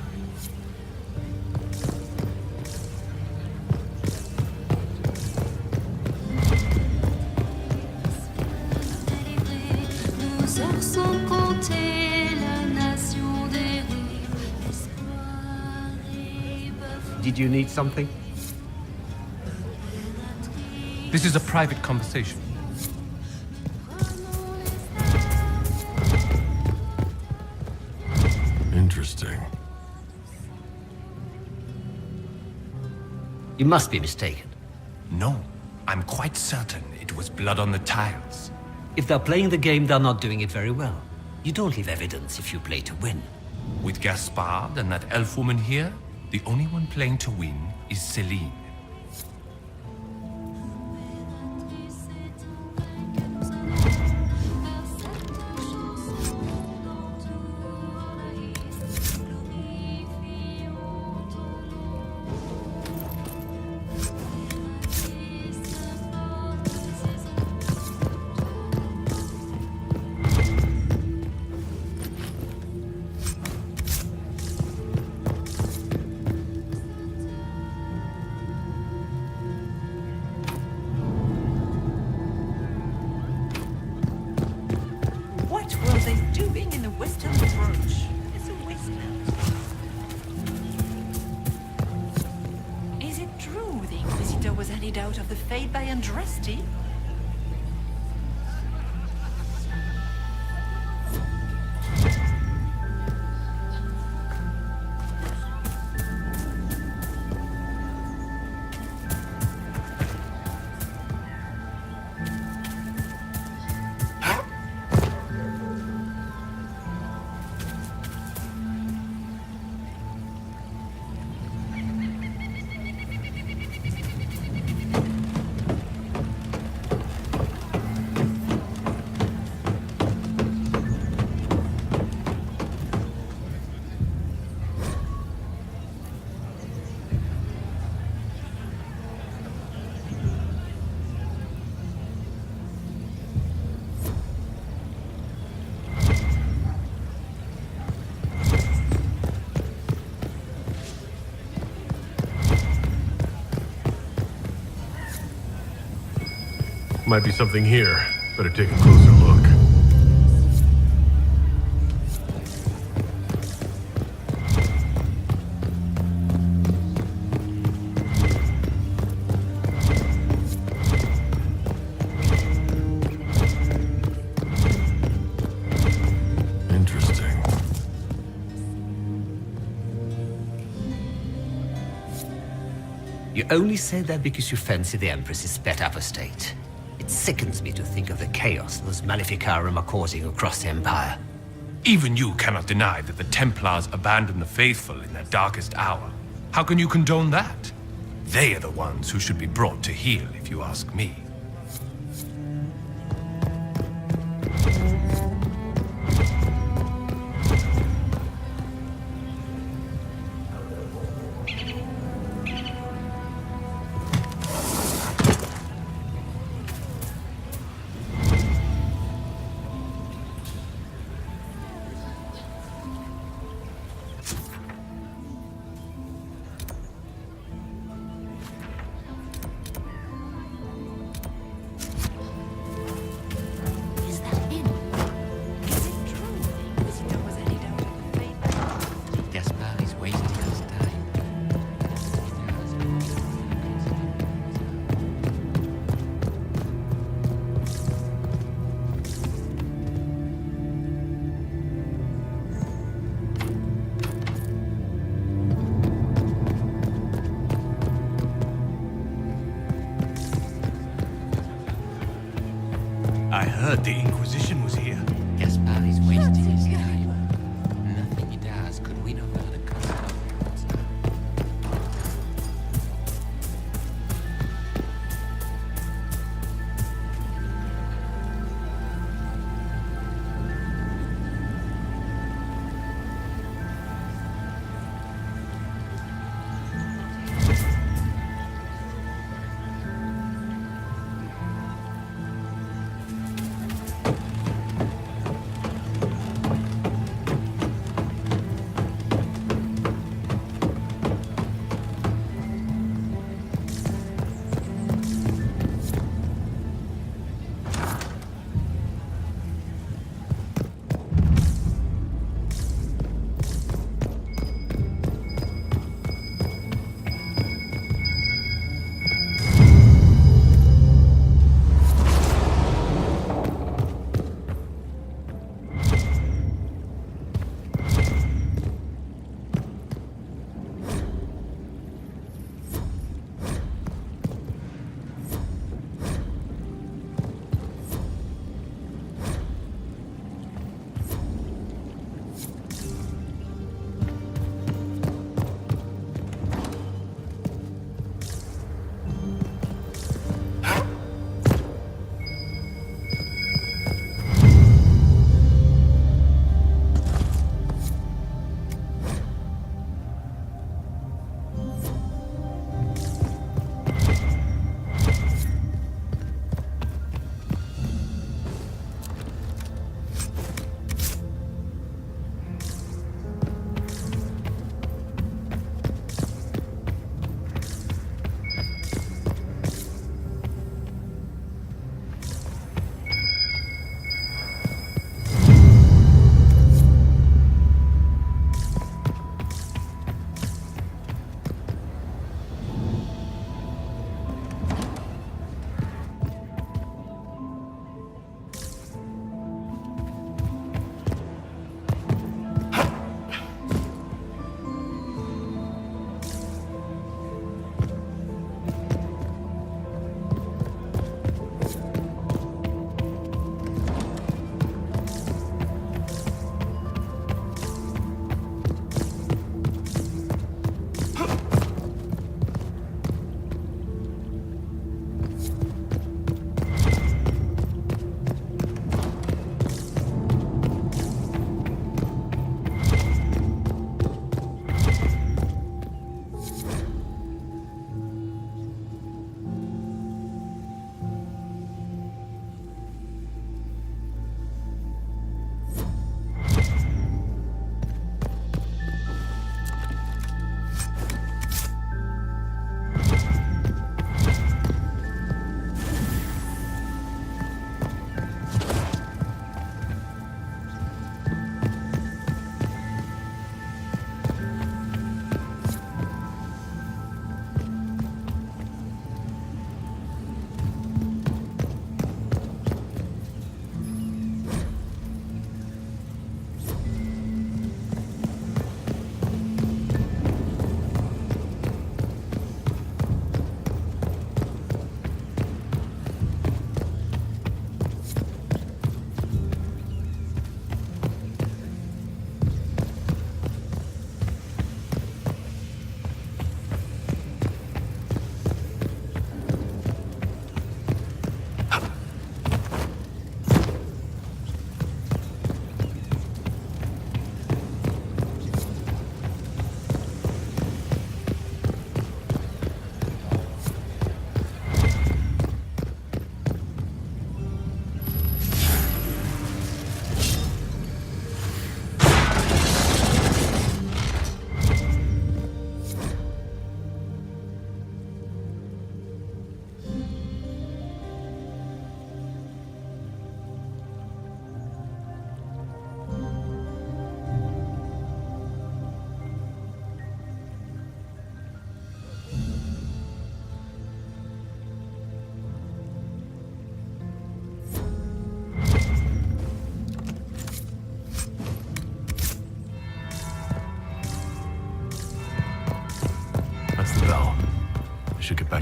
Nos heures sont comptées, la nation dérive, l'espoir est bafoué. Did you need something? This is a private conversation. Interesting. You must be mistaken. No, I'm quite certain it was blood on the tiles. If they're playing the game, they're not doing it very well. You don't leave evidence if you play to win. With Gaspard and that elf woman here, the only one playing to win is Celine. What were they doing in the Western Approach? It's a wasteland. Is it true the Inquisitor was handed out of the Fade by Andraste? Might be something here. Better take a closer look. Interesting. You only say that because you fancy the Empress's pet upper state. It sickens me to think of the chaos those Maleficarum are causing across the Empire. Even you cannot deny that the Templars abandoned the faithful in their darkest hour. How can you condone that? They are the ones who should be brought to heel, if you ask me. Gaspard is wasting his time. I heard the Inquisition was here. Gaspard is wasting his time. Nothing he does could win over the Council of Heralds.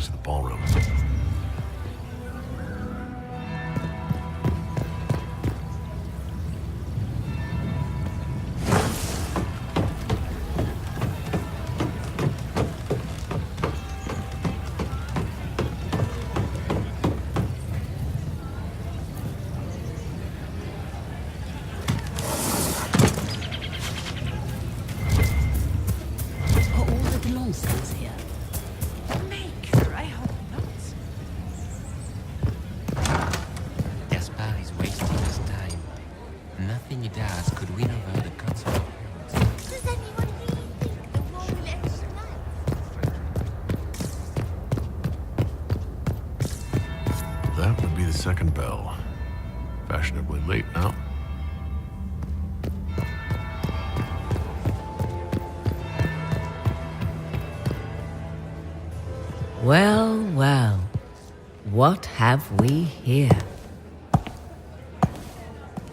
to the ballroom. Are all the Delonces here? Maker, I hope not. Gaspard is wasting his time. Nothing he does could win over the Council of Heralds. Does anyone really think the war will end tonight? That would be the second bell. Fashionably late now. Well, well. What have we here?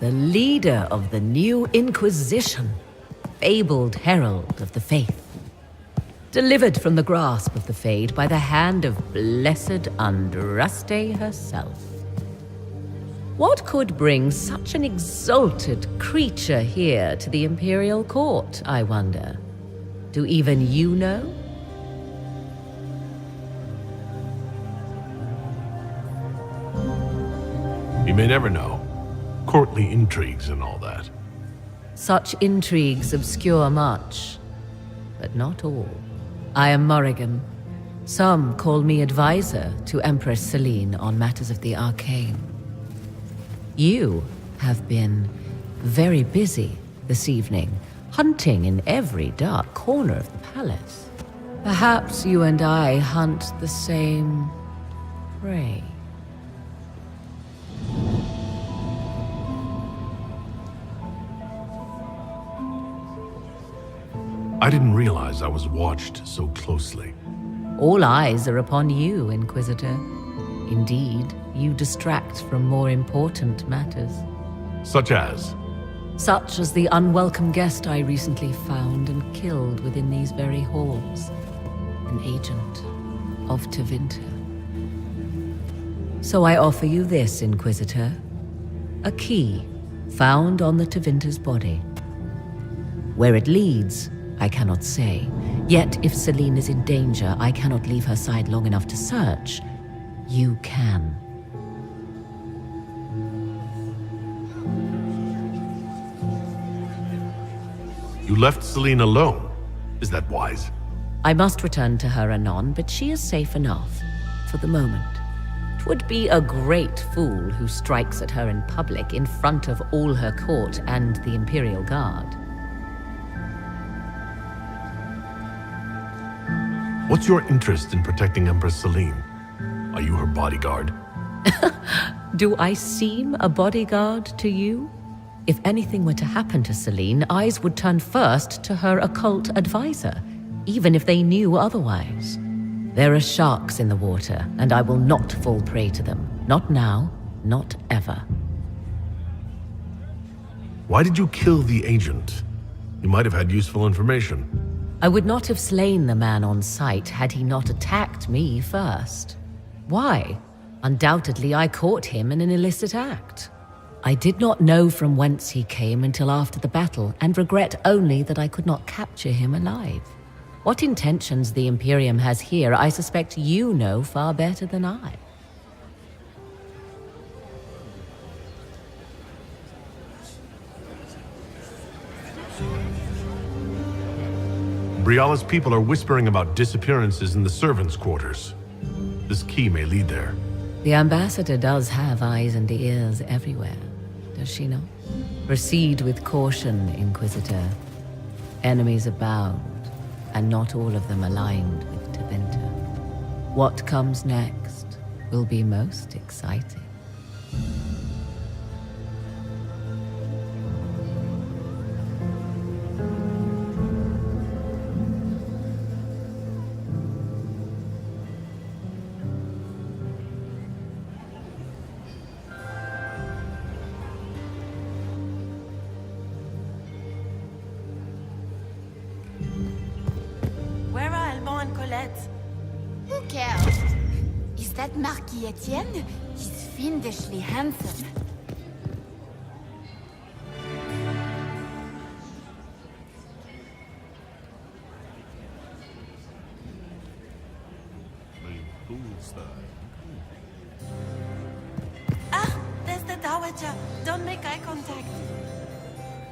The leader of the new Inquisition, fabled herald of the faith. Delivered from the grasp of the Fade by the hand of blessed Andraste herself. What could bring such an exalted creature here to the Imperial Court, I wonder? Do even you know? You may never know. Courtly intrigues and all that. Such intrigues obscure much, but not all. I am Morrigan. Some call me advisor to Empress Celine on matters of the arcane. You have been very busy this evening, hunting in every dark corner of the palace. Perhaps you and I hunt the same prey. I didn't realize I was watched so closely. All eyes are upon you, Inquisitor. Indeed, you distract from more important matters. Such as? Such as the unwelcome guest I recently found and killed within these very halls. An agent of Tevinter. So I offer you this, Inquisitor. A key found on the Tevinter's body. Where it leads, I cannot say. Yet, if Celine is in danger, I cannot leave her side long enough to search. You can. You left Celine alone. Is that wise? I must return to her anon, but she is safe enough. For the moment. 'Twould be a great fool who strikes at her in public in front of all her court and the Imperial Guard. What's your interest in protecting Empress Celine? Are you her bodyguard? Do I seem a bodyguard to you? If anything were to happen to Celine, eyes would turn first to her occult advisor, even if they knew otherwise. There are sharks in the water, and I will not fall prey to them. Not now, not ever. Why did you kill the agent? You might have had useful information. I would not have slain the man on sight had he not attacked me first. Why? Undoubtedly, I caught him in an illicit act. I did not know from whence he came until after the battle, and regret only that I could not capture him alive. What intentions the Imperium has here, I suspect you know far better than I. Briala's people are whispering about disappearances in the servants' quarters. This key may lead there. The ambassador does have eyes and ears everywhere, does she not? Proceed with caution, Inquisitor. Enemies abound, and not all of them aligned with Tevinter. What comes next will be most exciting. Where are Alban and Colette? Who cares? Is that Marquis Etienne? He's fiendishly handsome. Ah, there's the Dowager. Don't make eye contact.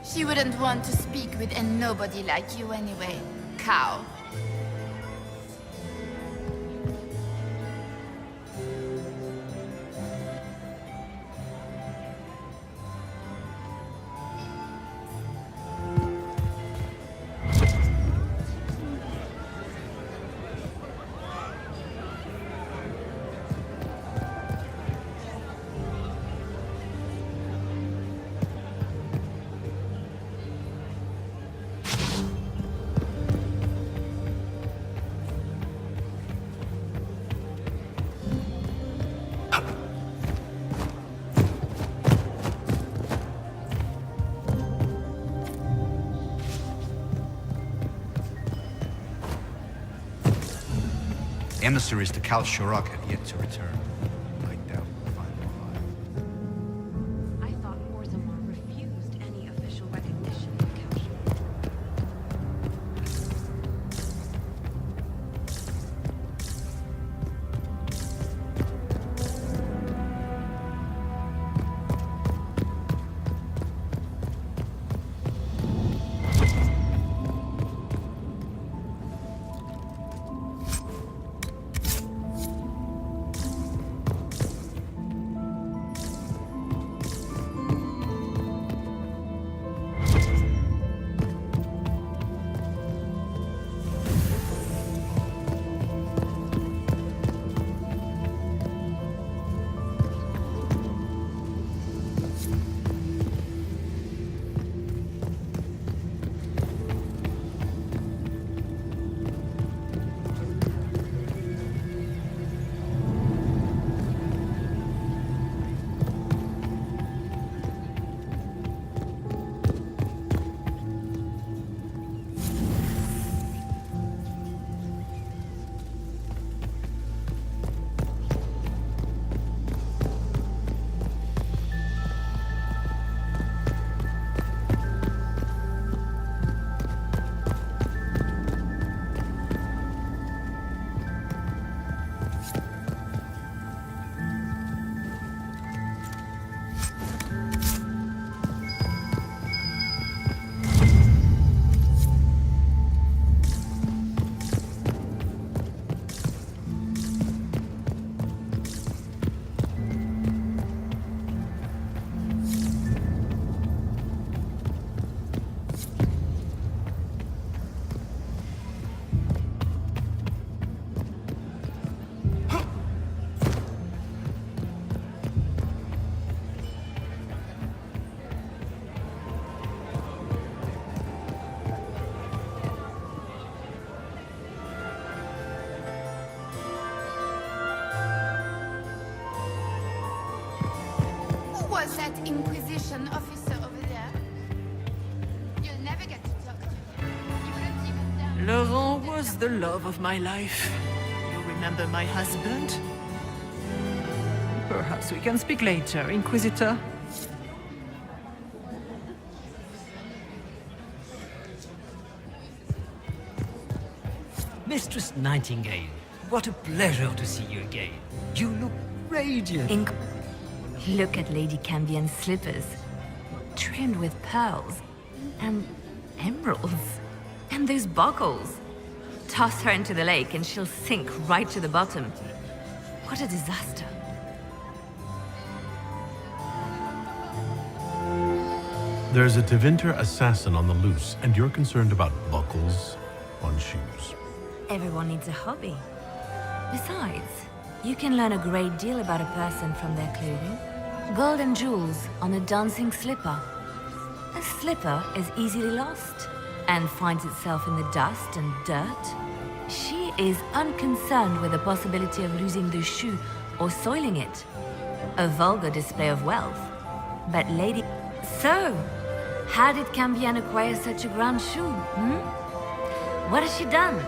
She wouldn't want to speak with a nobody like you anyway, cow. Emissaries to Cal Shurok have yet to return. I doubt we'll find them alive. I thought Orzammar refused any official recognition of Count. Was that Inquisition officer over there? You'll never get to talk to him. He wouldn't even dare. Laurent was the love of my life. You remember my husband? Perhaps we can speak later, Inquisitor. Mistress Nightingale, what a pleasure to see you again. You look radiant. Look at Lady Cambien's slippers, trimmed with pearls and emeralds. And those buckles. Toss her into the lake and she'll sink right to the bottom. What a disaster. There's a Tevinter assassin on the loose, and you're concerned about buckles on shoes. Everyone needs a hobby. Besides, you can learn a great deal about a person from their clothing. Gold and jewels on a dancing slipper. A slipper is easily lost and finds itself in the dust and dirt. She is unconcerned with the possibility of losing the shoe or soiling it. A vulgar display of wealth. But Lady... So, how did Cambien acquire such a grand shoe, What has she done?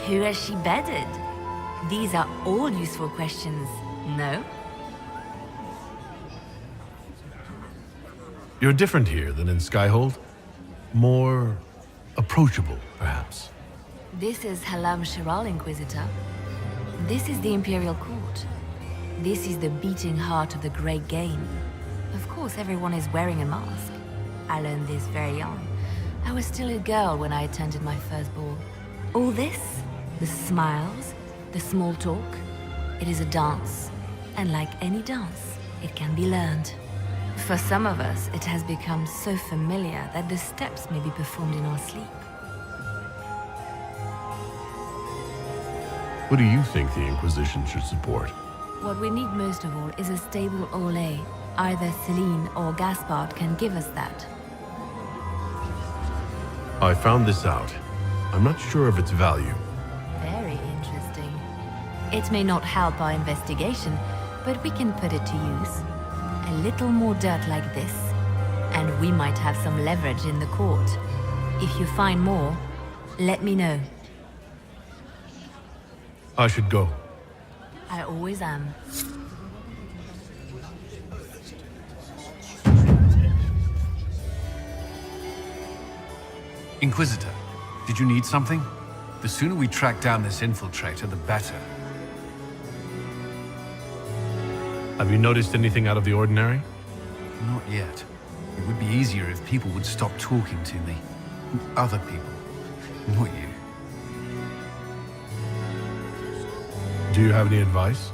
Who has she bedded? These are all useful questions, no? You're different here than in Skyhold. More approachable, perhaps. This is Halam Shiral, Inquisitor. This is the Imperial Court. This is the beating heart of the Great Game. Of course, everyone is wearing a mask. I learned this very young. I was still a girl when I attended my first ball. All this, the smiles, the small talk, it is a dance. And like any dance, it can be learned. For some of us, it has become so familiar that the steps may be performed in our sleep. Who do you think the Inquisition should support? What we need most of all is a stable Orlais. Either Celine or Gaspard can give us that. I found this out. I'm not sure of its value. Very interesting. It may not help our investigation, but we can put it to use. A little more dirt like this, and we might have some leverage in the court. If you find more, let me know. I should go. I always am. Inquisitor, did you need something? The sooner we track down this infiltrator, the better. Have you noticed anything out of the ordinary? Not yet. It would be easier if people would stop talking to me. Other people, not you. Do you have any advice?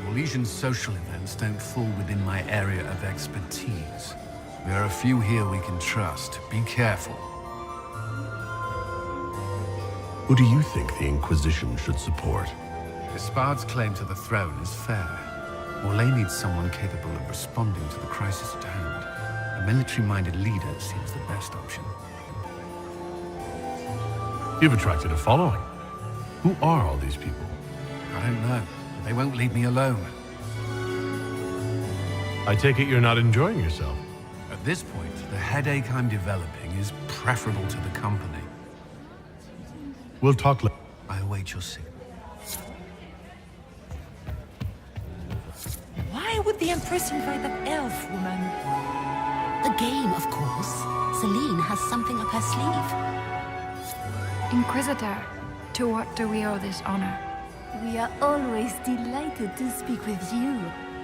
Orlesian social events don't fall within my area of expertise. There are a few here we can trust. Be careful. Who do you think the Inquisition should support? Gaspard's claim to the throne is fair. Orlais needs someone capable of responding to the crisis at hand. A military-minded leader seems the best option. You've attracted a following. Who are all these people? I don't know. They won't leave me alone. I take it you're not enjoying yourself. At this point, the headache I'm developing is preferable to the company. We'll talk later. I await your signal. Why would the Empress invite that elf woman? The game, of course. Celine has something up her sleeve. Inquisitor, to what do we owe this honor? We are always delighted to speak with you.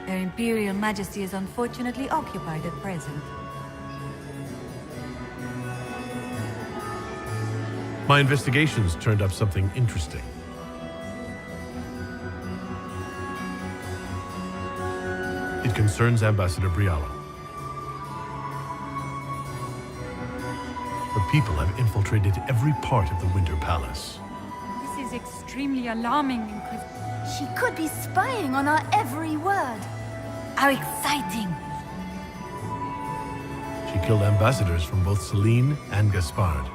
Their Imperial Majesty is unfortunately occupied at present. My investigations turned up something interesting. It concerns Ambassador Briala. The people have infiltrated every part of the Winter Palace. This is extremely alarming, Inquisitor. She could be spying on our every word. How exciting! She killed ambassadors from both Celine and Gaspard,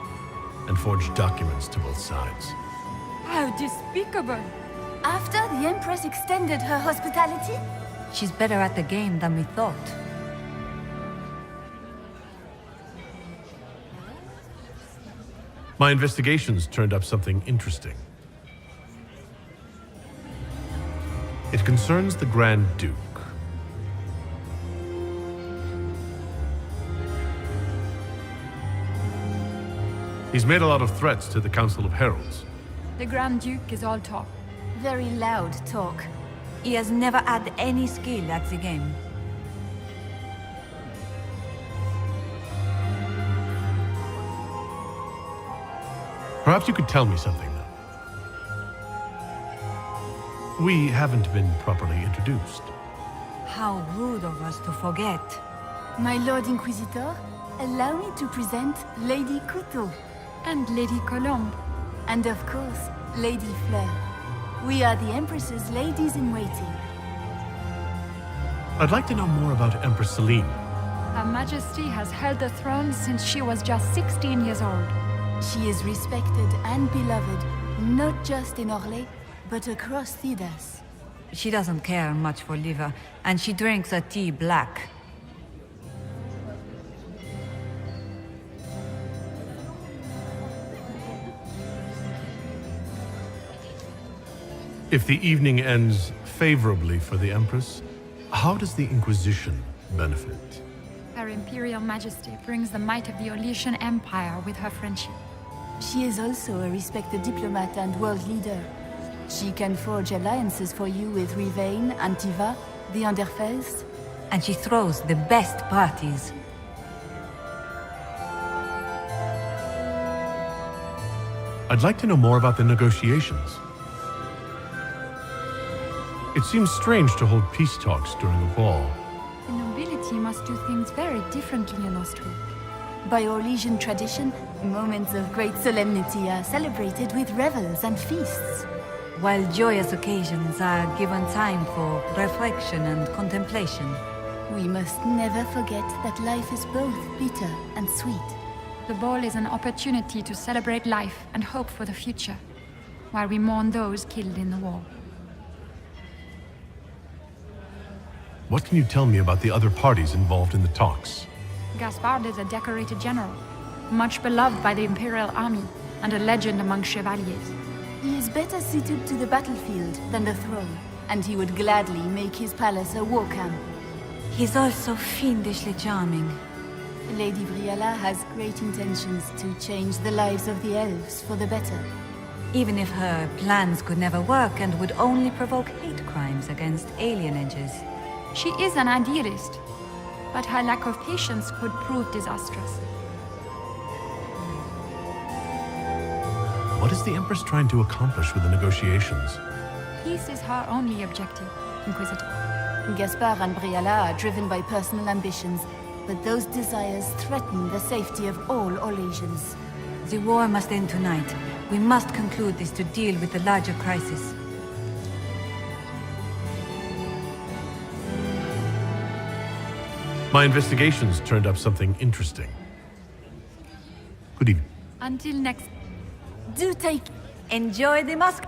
and forged documents to both sides. How despicable! After the Empress extended her hospitality? She's better at the game than we thought. My investigations turned up something interesting. It concerns the Grand Duke. He's made a lot of threats to the Council of Heralds. The Grand Duke is all talk. Very loud talk. He has never had any skill at the game. Perhaps you could tell me something, though. We haven't been properly introduced. How rude of us to forget. My Lord Inquisitor, allow me to present Lady Couteau. And Lady Colombe. And of course, Lady Fleur. We are the Empress's ladies-in-waiting. I'd like to know more about Empress Celine. Her Majesty has held the throne since she was just 16 years old. She is respected and beloved, not just in Orlais, but across Thedas. She doesn't care much for liver, and she drinks her tea black. If the evening ends favorably for the Empress, how does the Inquisition benefit? Her Imperial Majesty brings the might of the Olesian Empire with her friendship. She is also a respected diplomat and world leader. She can forge alliances for you with Rivain, Antiva, the Underfels. And she throws the best parties. I'd like to know more about the negotiations. It seems strange to hold peace talks during a ball. The nobility must do things very differently in Ostwick. By Orlesian tradition, moments of great solemnity are celebrated with revels and feasts. While joyous occasions are given time for reflection and contemplation. We must never forget that life is both bitter and sweet. The ball is an opportunity to celebrate life and hope for the future, while we mourn those killed in the war. What can you tell me about the other parties involved in the talks? Gaspard is a decorated general, much beloved by the Imperial army, and a legend among chevaliers. He is better suited to the battlefield than the throne, and he would gladly make his palace a war camp. He's also fiendishly charming. Lady Briella has great intentions to change the lives of the elves for the better. Even if her plans could never work and would only provoke hate crimes against alienages. She is an idealist, but her lack of patience could prove disastrous. What is the Empress trying to accomplish with the negotiations? Peace is her only objective, Inquisitor. Gaspard and Briella are driven by personal ambitions, but those desires threaten the safety of all Olesians. The war must end tonight. We must conclude this to deal with the larger crisis. My investigations turned up something interesting. Good evening. Until next... Do take... Enjoy the musk...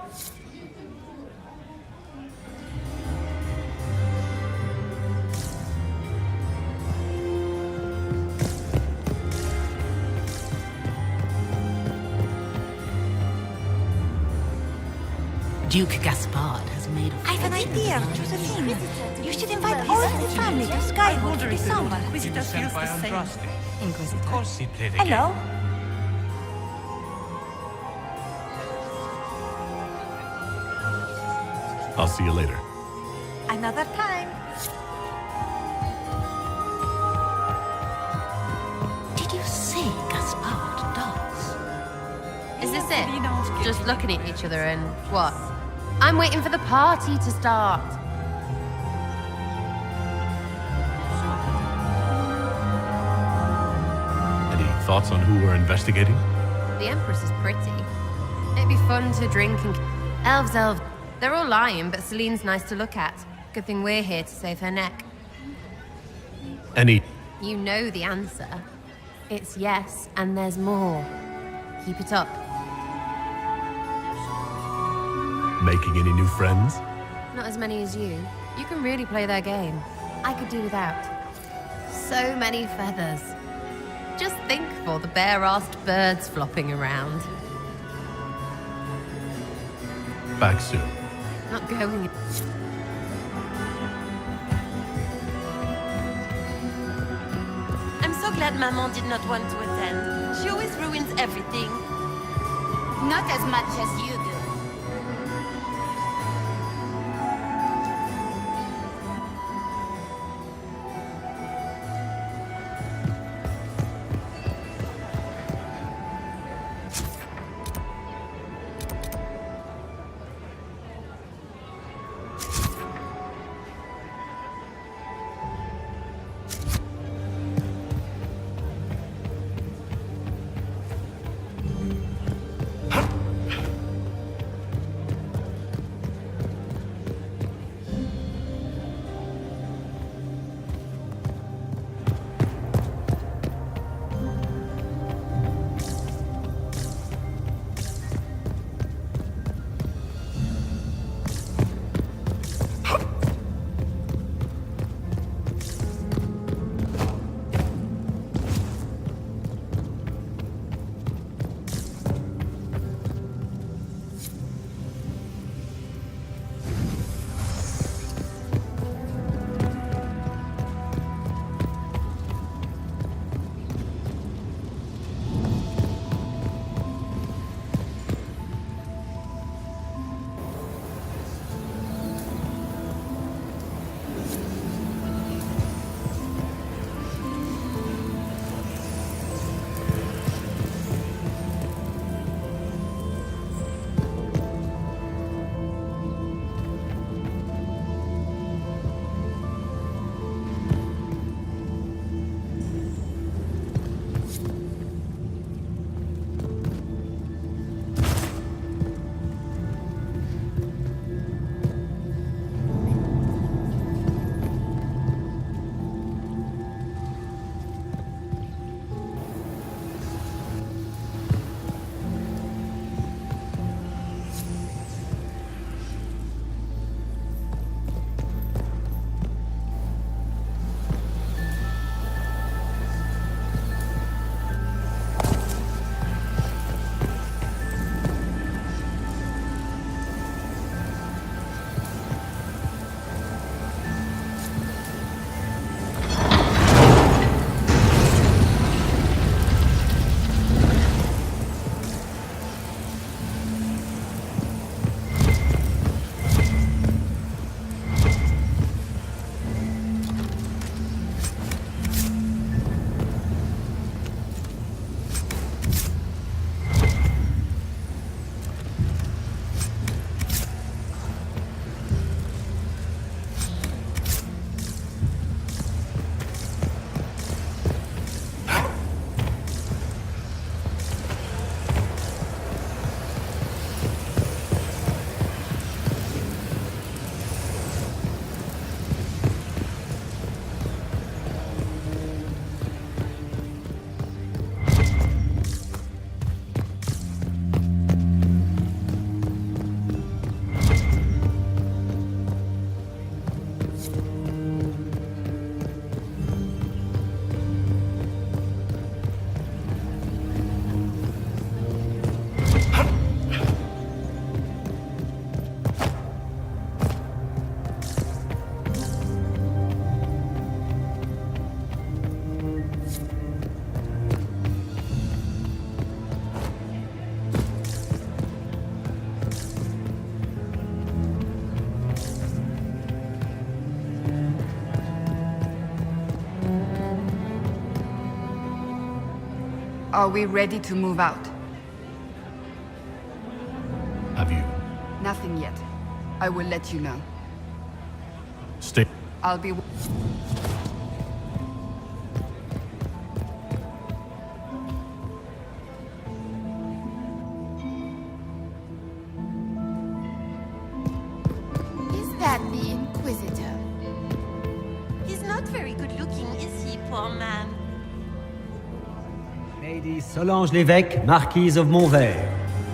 Duke Gaspard has made a I have an idea, Josephine. You should invite all of the family to Skyhold for the summer. Inquisitor feels the same. Inquisitor. Of course he played a Hello. I'll see you later. Another time. Did you say Gaspard dogs? Is this it? Just looking at each other and what? I'm waiting for the party to start. Any thoughts on who we're investigating? The Empress is pretty. It'd be fun to drink and... Elves. They're all lying, but Celine's nice to look at. Good thing we're here to save her neck. Any... You know the answer. It's yes, and there's more. Keep it up. Making any new friends? Not as many as you. You can really play their game. I could do without. So many feathers. Just think of all the bare-assed birds flopping around. Back soon. Not going... I'm so glad Maman did not want to attend. She always ruins everything. Not as much as you do. Are we ready to move out? Have you? Nothing yet. I will let you know. Stay. I'll be... Is that the Inquisitor? He's not very good looking, is he, poor man? Lady Solange Lévesque, Marquise of Montvert,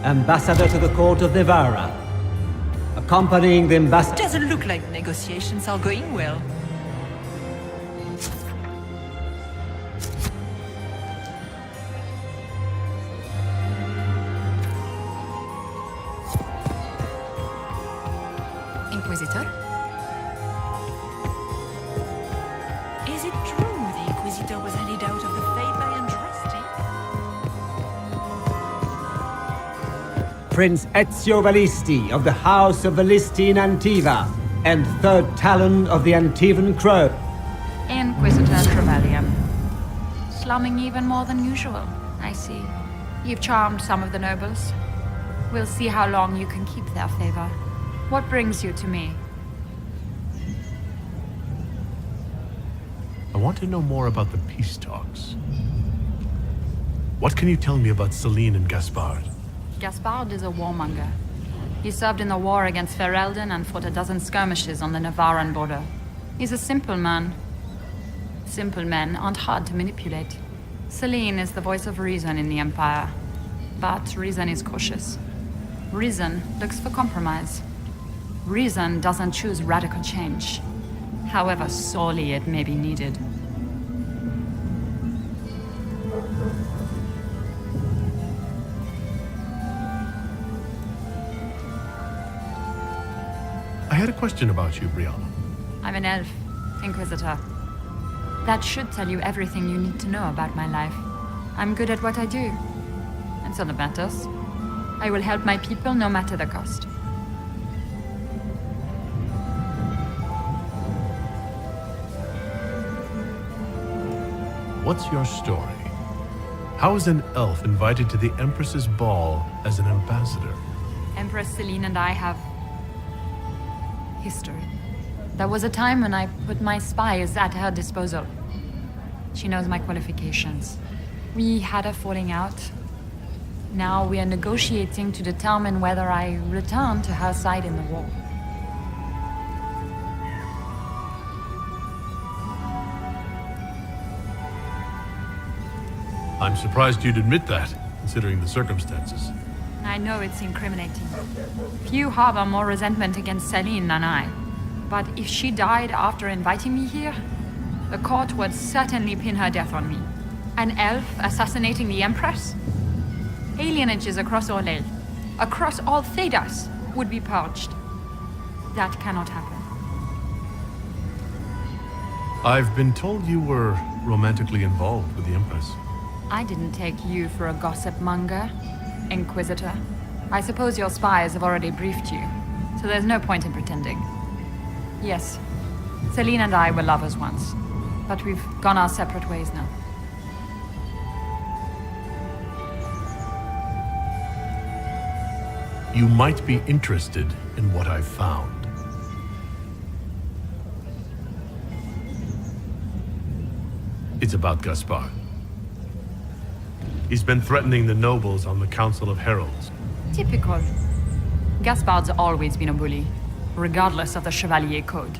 Ambassador to the Court of Navarra. Accompanying the ambassador... Doesn't look like negotiations are going well. Inquisitor? Is it true the Inquisitor was handed out of the faith by Andraste? Prince Ezio Valisti of the House of Valisti in Antiva, and third Talon of the Antivan Crow. Inquisitor Trevelyan. Slumming even more than usual, I see. You've charmed some of the nobles. We'll see how long you can keep their favor. What brings you to me? I want to know more about the peace talks. What can you tell me about Celine and Gaspard? Gaspard is a warmonger. He served in the war against Ferelden and fought a dozen skirmishes on the Navarran border. He's a simple man. Simple men aren't hard to manipulate. Celine is the voice of reason in the Empire. But reason is cautious. Reason looks for compromise. Reason doesn't choose radical change, however sorely it may be needed. I had a question about you, Brianna. I'm an elf, Inquisitor. That should tell you everything you need to know about my life. I'm good at what I do. And so that matters. I will help my people no matter the cost. What's your story? How is an elf invited to the Empress's ball as an ambassador? Empress Celine and I have history. There was a time when I put my spies at her disposal. She knows my qualifications. We had a falling out. Now we are negotiating to determine whether I return to her side in the war. I'm surprised you'd admit that, considering the circumstances. I know it's incriminating. Few harbor more resentment against Celine than I. But if she died after inviting me here, the court would certainly pin her death on me. An elf assassinating the Empress? Alienages across Orlais, across all Thedas, would be purged. That cannot happen. I've been told you were romantically involved with the Empress. I didn't take you for a gossip monger, Inquisitor. I suppose your spies have already briefed you, so there's no point in pretending. Yes, Celine and I were lovers once, but we've gone our separate ways now. You might be interested in what I've found. It's about Gaspard. He's been threatening the nobles on the Council of Heralds. Typical. Gaspard's always been a bully, regardless of the Chevalier Code.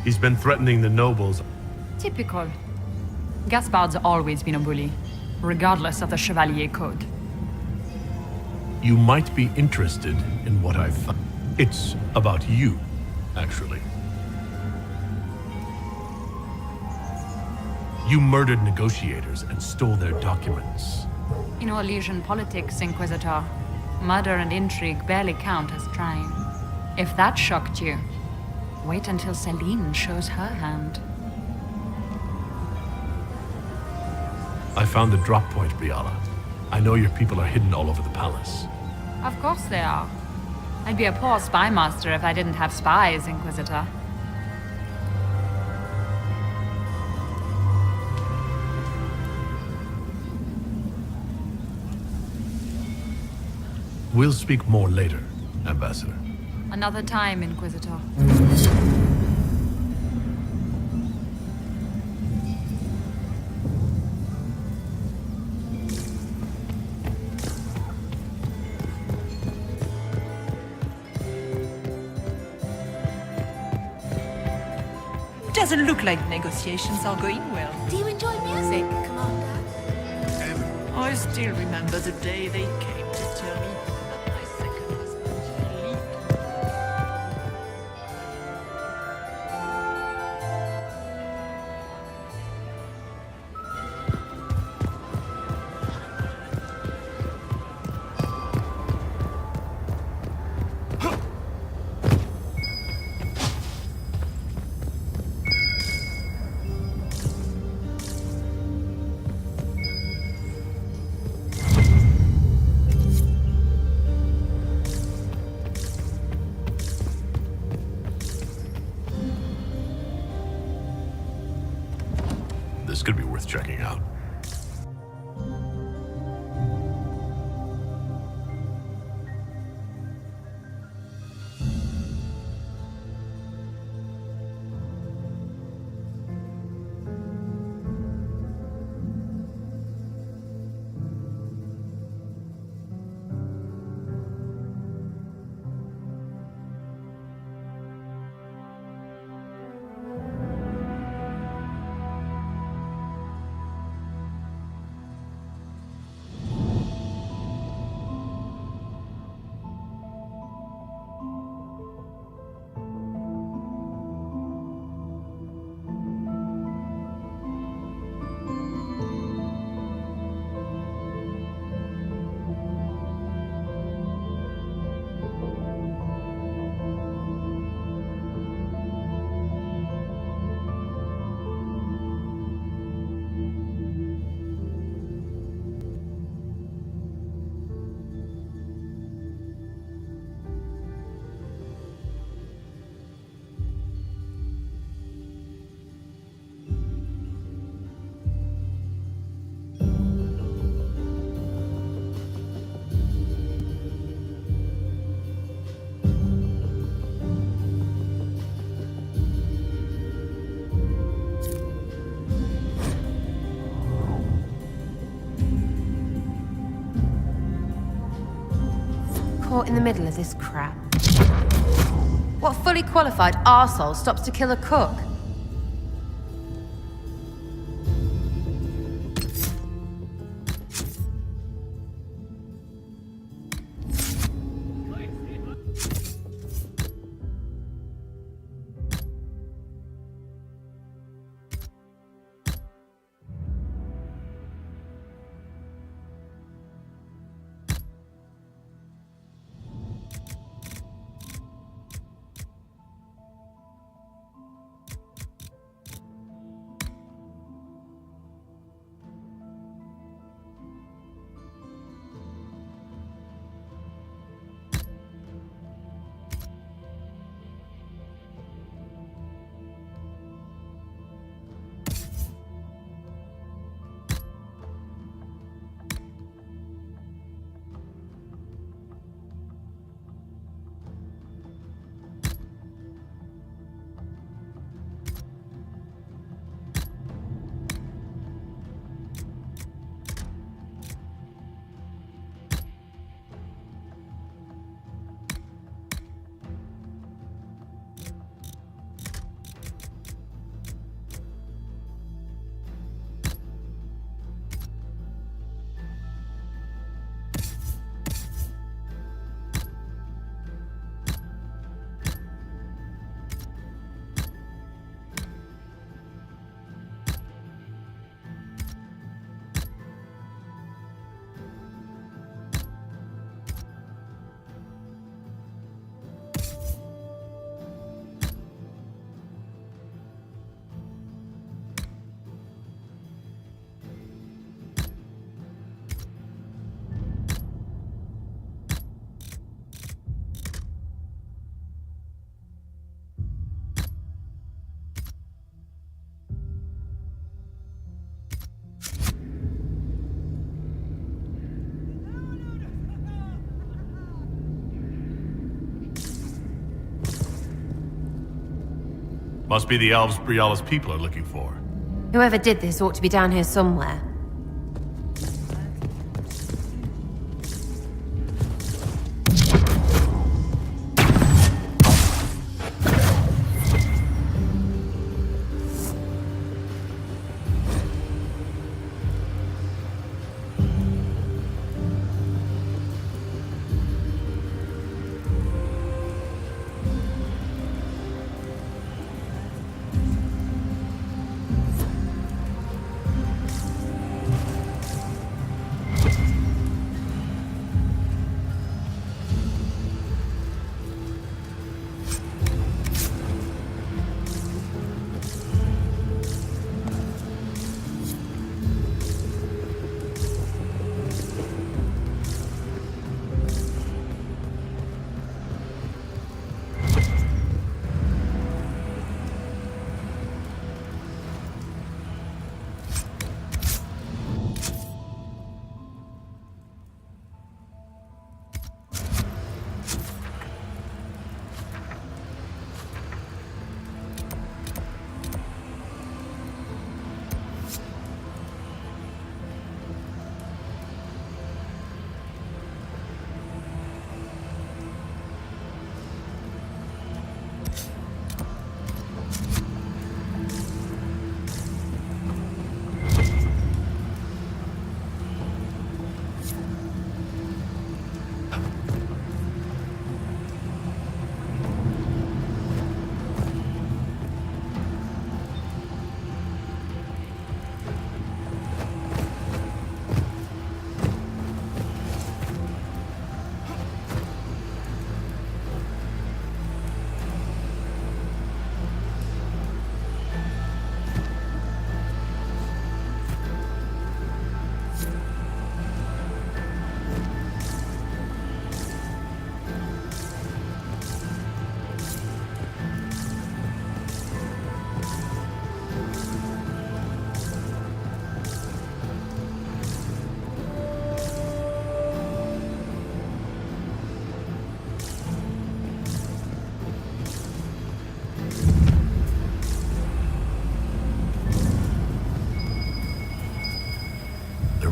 He's been threatening the nobles. Typical. Gaspard's always been a bully, regardless of the Chevalier Code. You might be interested in what I've found. It's about you, actually. You murdered negotiators and stole their documents. In Orlesian politics, Inquisitor, murder and intrigue barely count as trying. If that shocked you, wait until Celine shows her hand. I found the drop point, Briala. I know your people are hidden all over the palace. Of course they are. I'd be a poor spy master if I didn't have spies, Inquisitor. We'll speak more later, Ambassador. Another time, Inquisitor. Doesn't look like negotiations are going well. Do you enjoy music, Commander? I still remember the day they came to tell me that my second husband leaked. This could be worth checking out. Caught in the middle of this crap. What fully qualified arsehole stops to kill a cook? Must be the elves Briala's people are looking for. Whoever did this ought to be down here somewhere.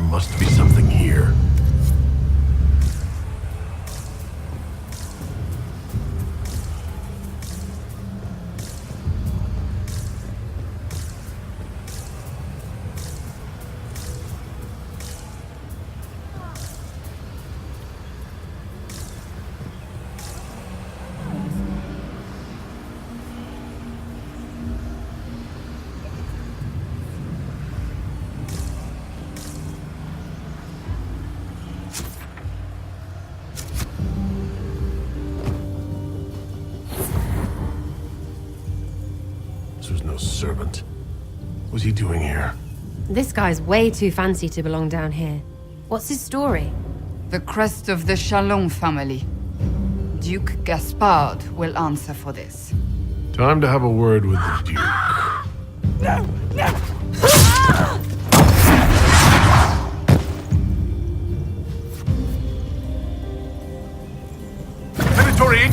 Must be something here. Servant. What's he doing here? This guy's way too fancy to belong down here. What's his story? The crest of the Chalon family. Duke Gaspard will answer for this. Time to have a word with the Duke. No! No! Predatory!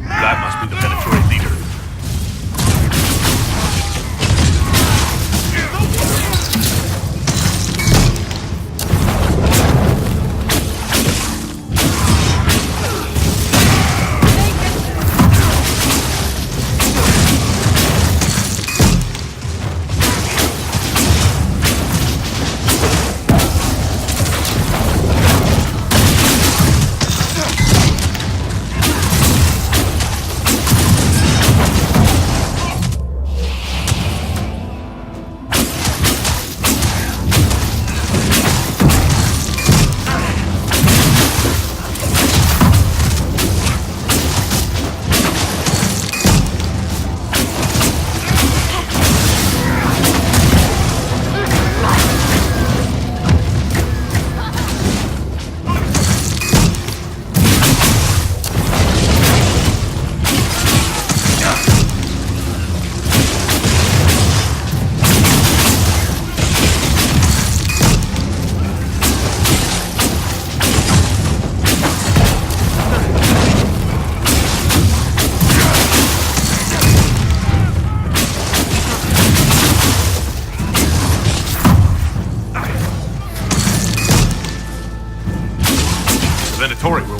That must be the predatory leader. Make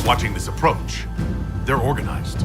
watching this approach. They're organized.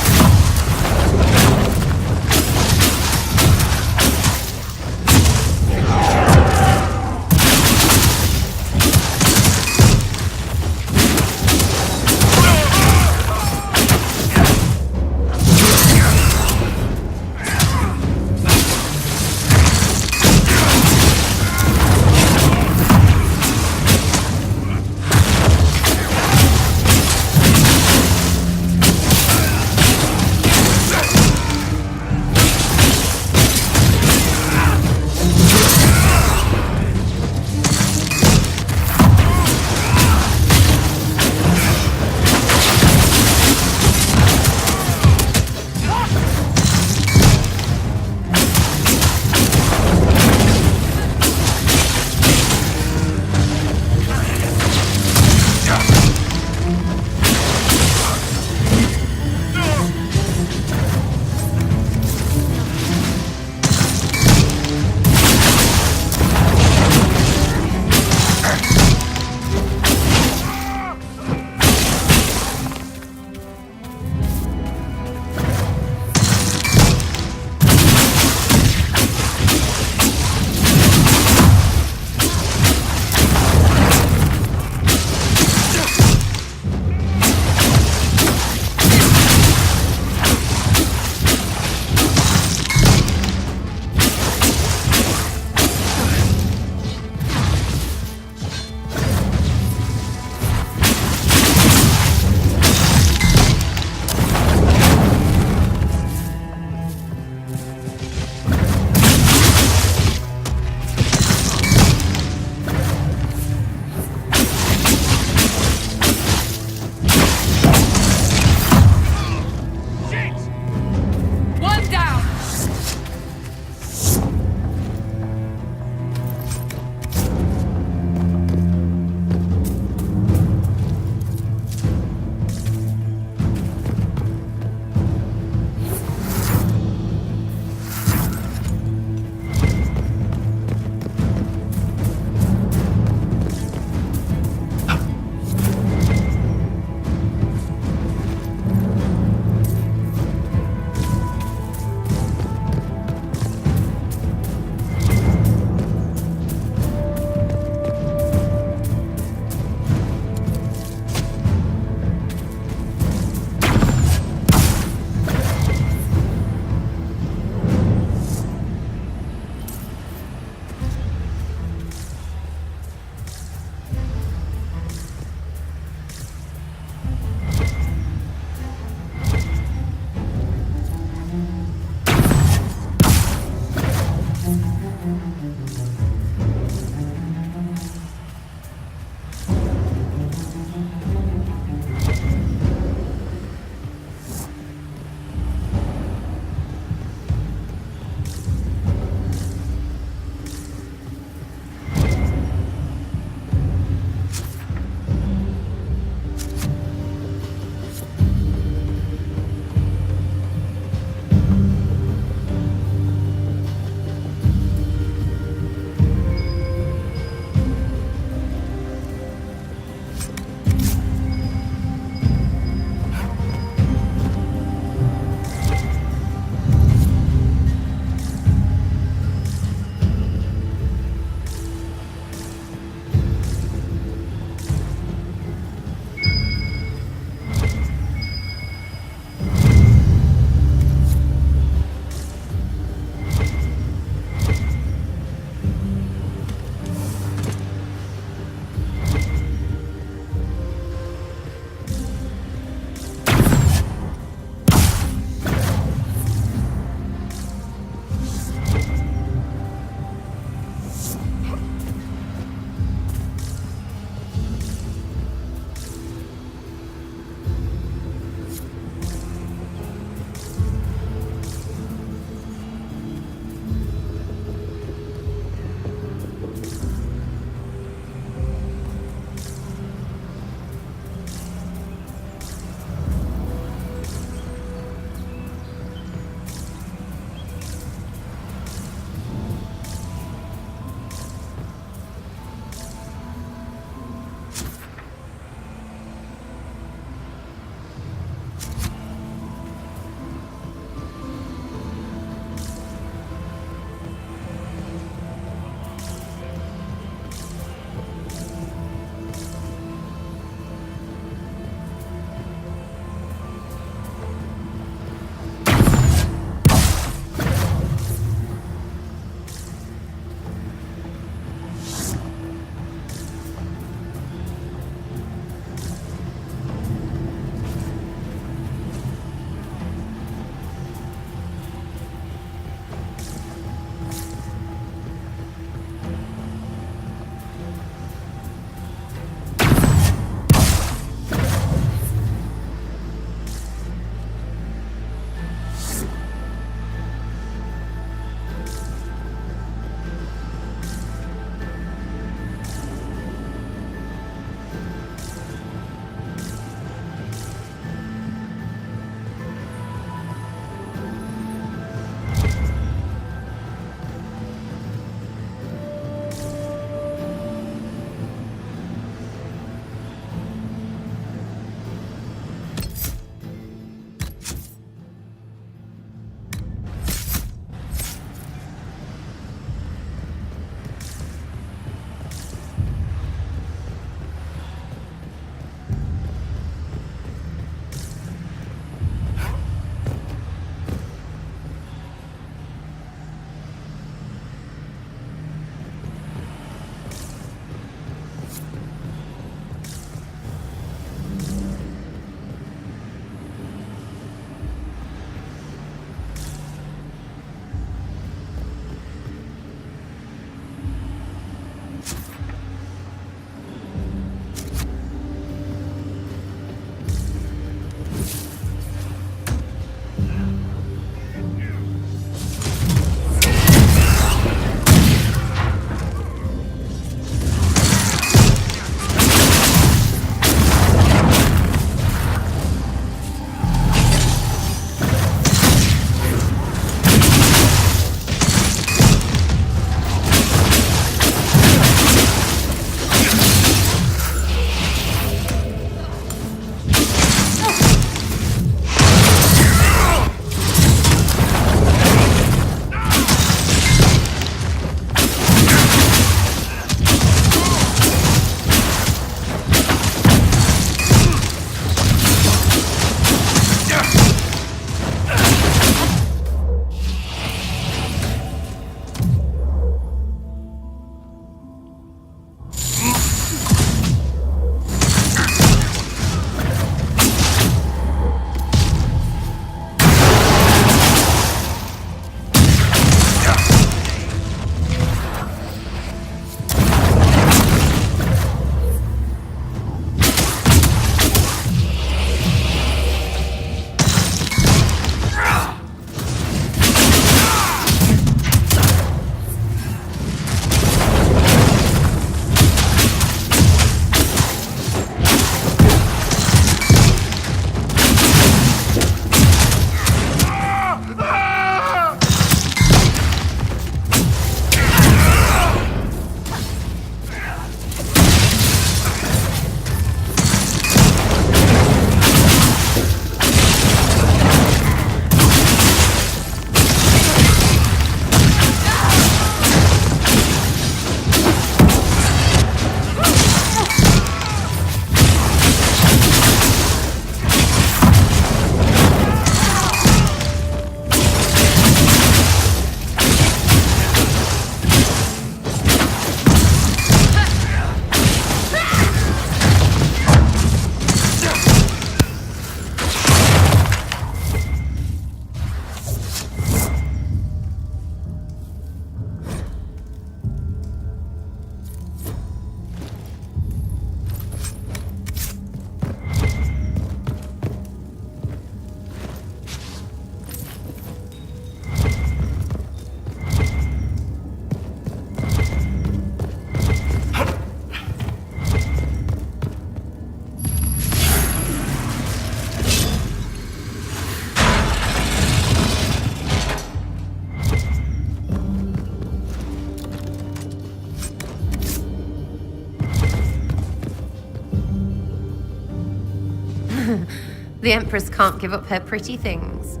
The Empress can't give up her pretty things.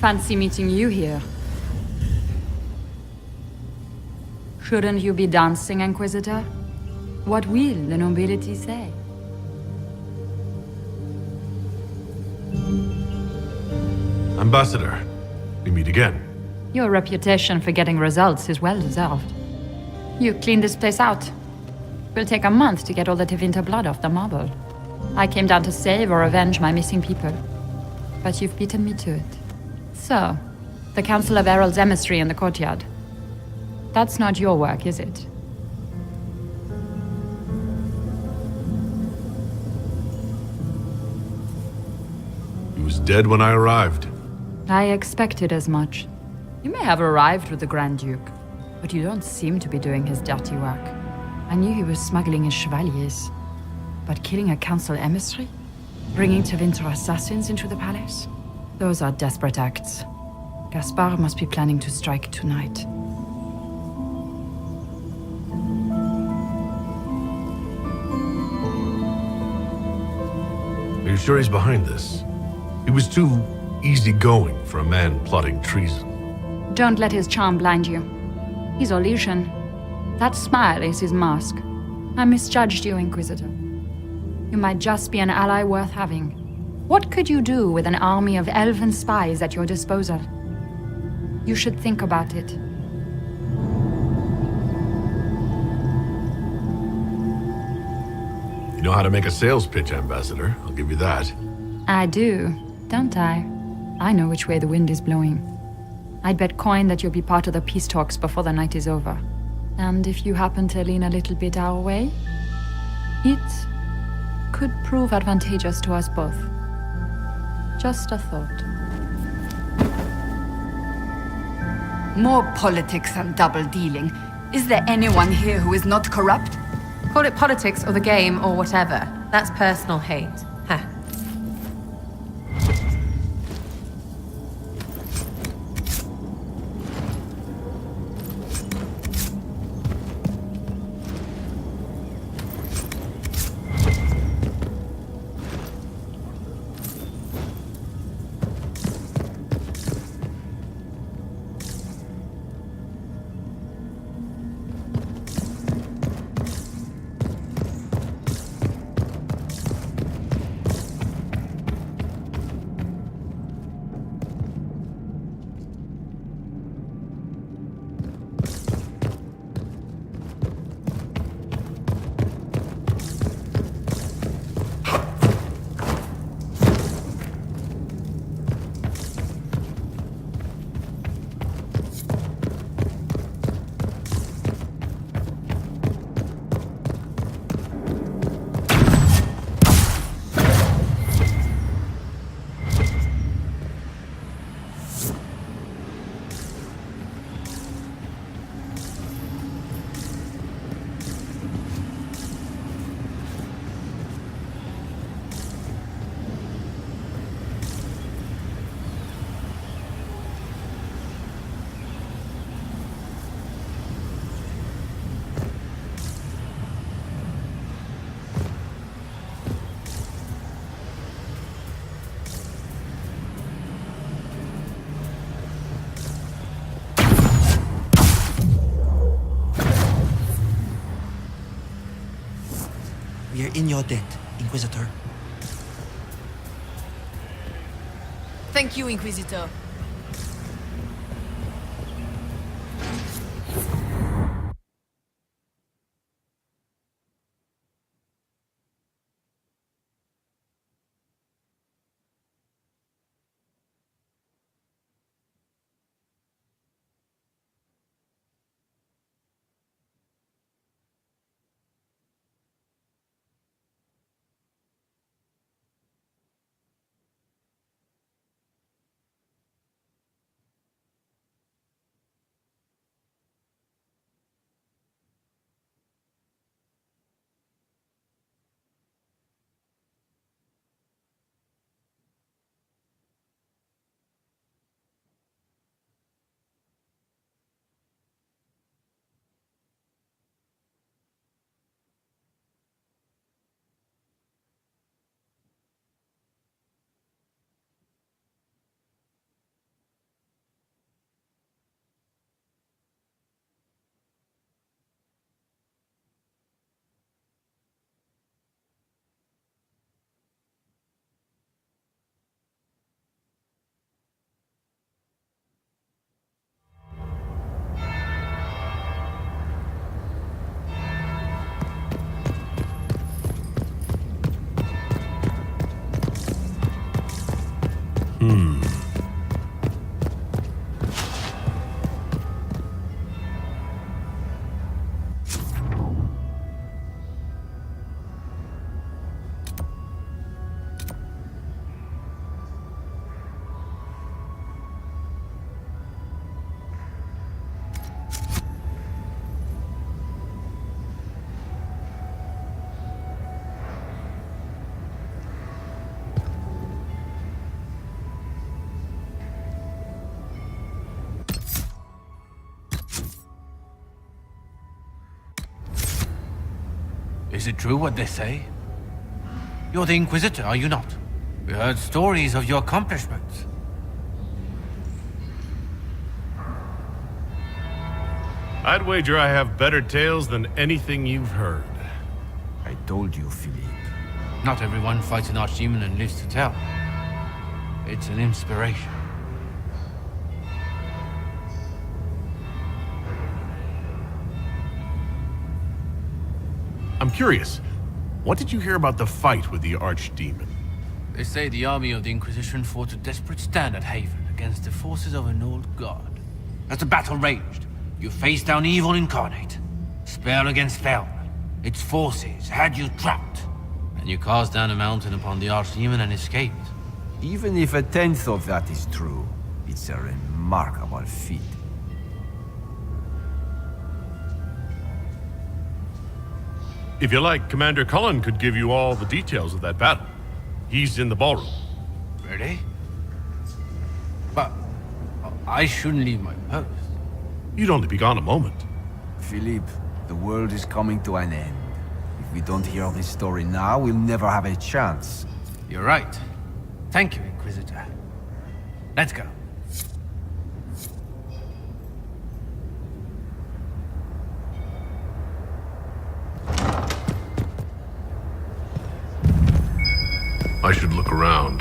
Fancy meeting you here. Shouldn't you be dancing, Inquisitor? What will the nobility say? Ambassador, we meet again. Your reputation for getting results is well deserved. You cleaned this place out. Will take a month to get all the Tevinter blood off the marble. I came down to save or avenge my missing people. But you've beaten me to it. So, the Council of Herald's emissary in the courtyard. That's not your work, is it? He was dead when I arrived. I expected as much. You may have arrived with the Grand Duke, but you don't seem to be doing his dirty work. I knew he was smuggling his chevaliers. But killing a council emissary? Bringing Tevinter assassins into the palace? Those are desperate acts. Gaspard must be planning to strike tonight. Are you sure he's behind this? He was too easygoing for a man plotting treason. Don't let his charm blind you. He's Orlesian. That smile is his mask. I misjudged you, Inquisitor. You might just be an ally worth having. What could you do with an army of elven spies at your disposal? You should think about it. You know how to make a sales pitch, Ambassador. I'll give you that. I do, don't I? I know which way the wind is blowing. I'd bet coin that you'll be part of the peace talks before the night is over. And if you happen to lean a little bit our way, it could prove advantageous to us both. Just a thought. More politics and double-dealing. Is there anyone here who is not corrupt? Call it politics or the game or whatever. That's personal hate. Huh. We are in your debt, Inquisitor. Thank you, Inquisitor. Is it true what they say? You're the Inquisitor, are you not? We heard stories of your accomplishments. I'd wager I have better tales than anything you've heard. I told you, Philippe. Not everyone fights an archdemon and lives to tell. It's an inspiration. I'm curious, what did you hear about the fight with the Archdemon? They say the army of the Inquisition fought a desperate stand at Haven against the forces of an old god. As the battle raged, you faced down evil incarnate. Spell against spell. Its forces had you trapped. And you cast down a mountain upon the Archdemon and escaped. Even if 1/10 of that is true, it's a remarkable feat. If you like, Commander Cullen could give you all the details of that battle. He's in the ballroom. Really? But I shouldn't leave my post. You'd only be gone a moment. Philippe, the world is coming to an end. If we don't hear this story now, we'll never have a chance. You're right. Thank you, Inquisitor. Let's go. I should look around.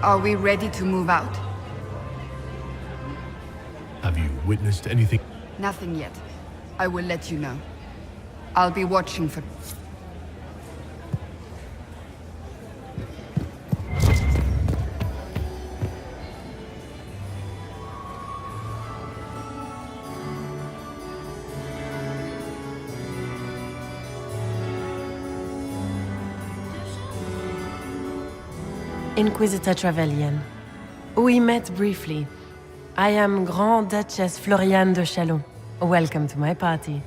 Are we ready to move out? Have you witnessed anything? Nothing yet. I will let you know. I'll be watching for... Inquisitor Trevelyan. We met briefly. I am Grand Duchess Floriane de Chalon. Welcome to my party.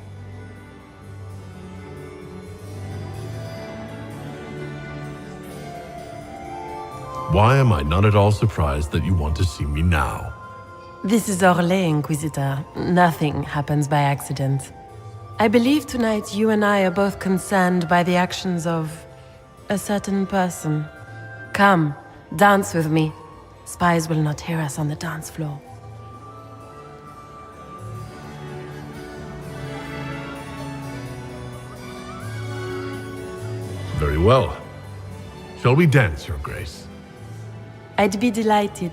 Why am I not at all surprised that you want to see me now? This is Orlais, Inquisitor. Nothing happens by accident. I believe tonight you and I are both concerned by the actions of a certain person. Come, dance with me. Spies will not hear us on the dance floor. Very well. Shall we dance, Your Grace? I'd be delighted.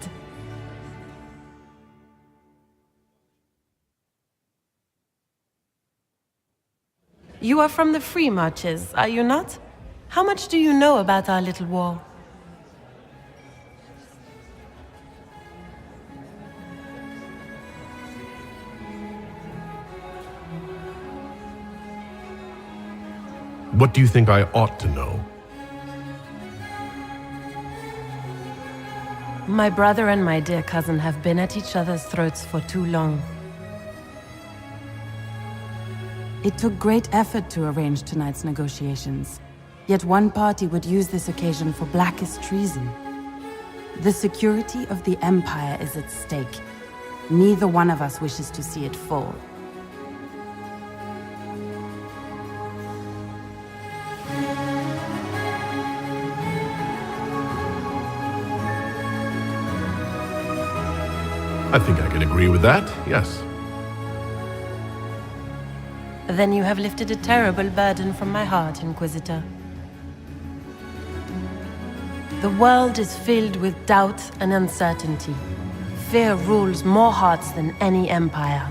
You are from the Free Marches, are you not? How much do you know about our little war? What do you think I ought to know? My brother and my dear cousin have been at each other's throats for too long. It took great effort to arrange tonight's negotiations. Yet one party would use this occasion for blackest treason. The security of the Empire is at stake. Neither one of us wishes to see it fall. I think I can agree with that, yes. Then you have lifted a terrible burden from my heart, Inquisitor. The world is filled with doubt and uncertainty. Fear rules more hearts than any empire.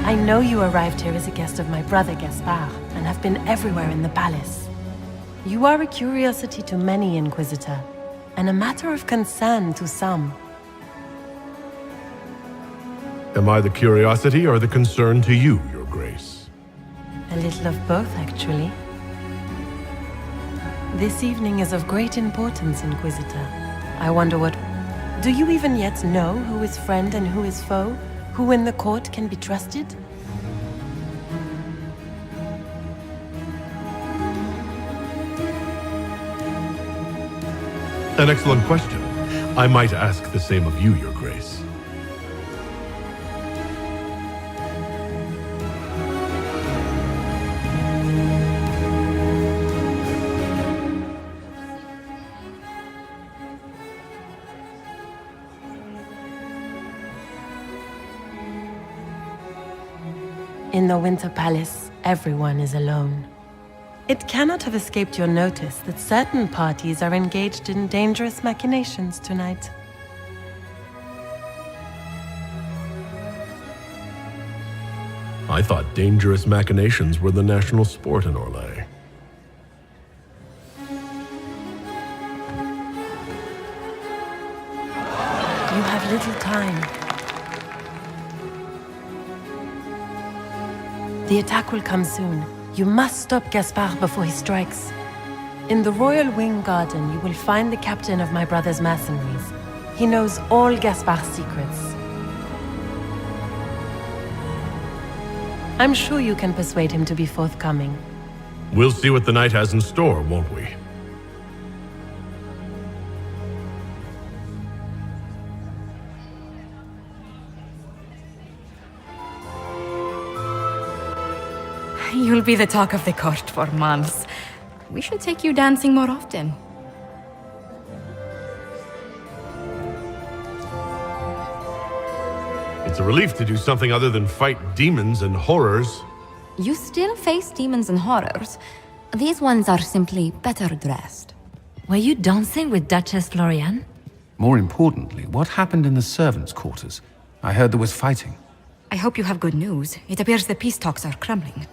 I know you arrived here as a guest of my brother Gaspard, and have been everywhere in the palace. You are a curiosity to many, Inquisitor, and a matter of concern to some. Am I the curiosity or the concern to you, Your Grace? A little of both, actually. This evening is of great importance, Inquisitor. I wonder what... Do you even yet know who is friend and who is foe? Who in the court can be trusted? An excellent question. I might ask the same of you, Your Grace. In the Winter Palace, everyone is alone. It cannot have escaped your notice that certain parties are engaged in dangerous machinations tonight. I thought dangerous machinations were the national sport in Orlais. You have little time. The attack will come soon. You must stop Gaspard before he strikes. In the Royal Wing Garden, you will find the captain of my brother's mercenaries. He knows all Gaspard's secrets. I'm sure you can persuade him to be forthcoming. We'll see what the night has in store, won't we? You'll be the talk of the court for months. We should take you dancing more often. It's a relief to do something other than fight demons and horrors. You still face demons and horrors. These ones are simply better dressed. Were you dancing with Duchess Florian? More importantly, what happened in the servants' quarters? I heard there was fighting. I hope you have good news. It appears the peace talks are crumbling.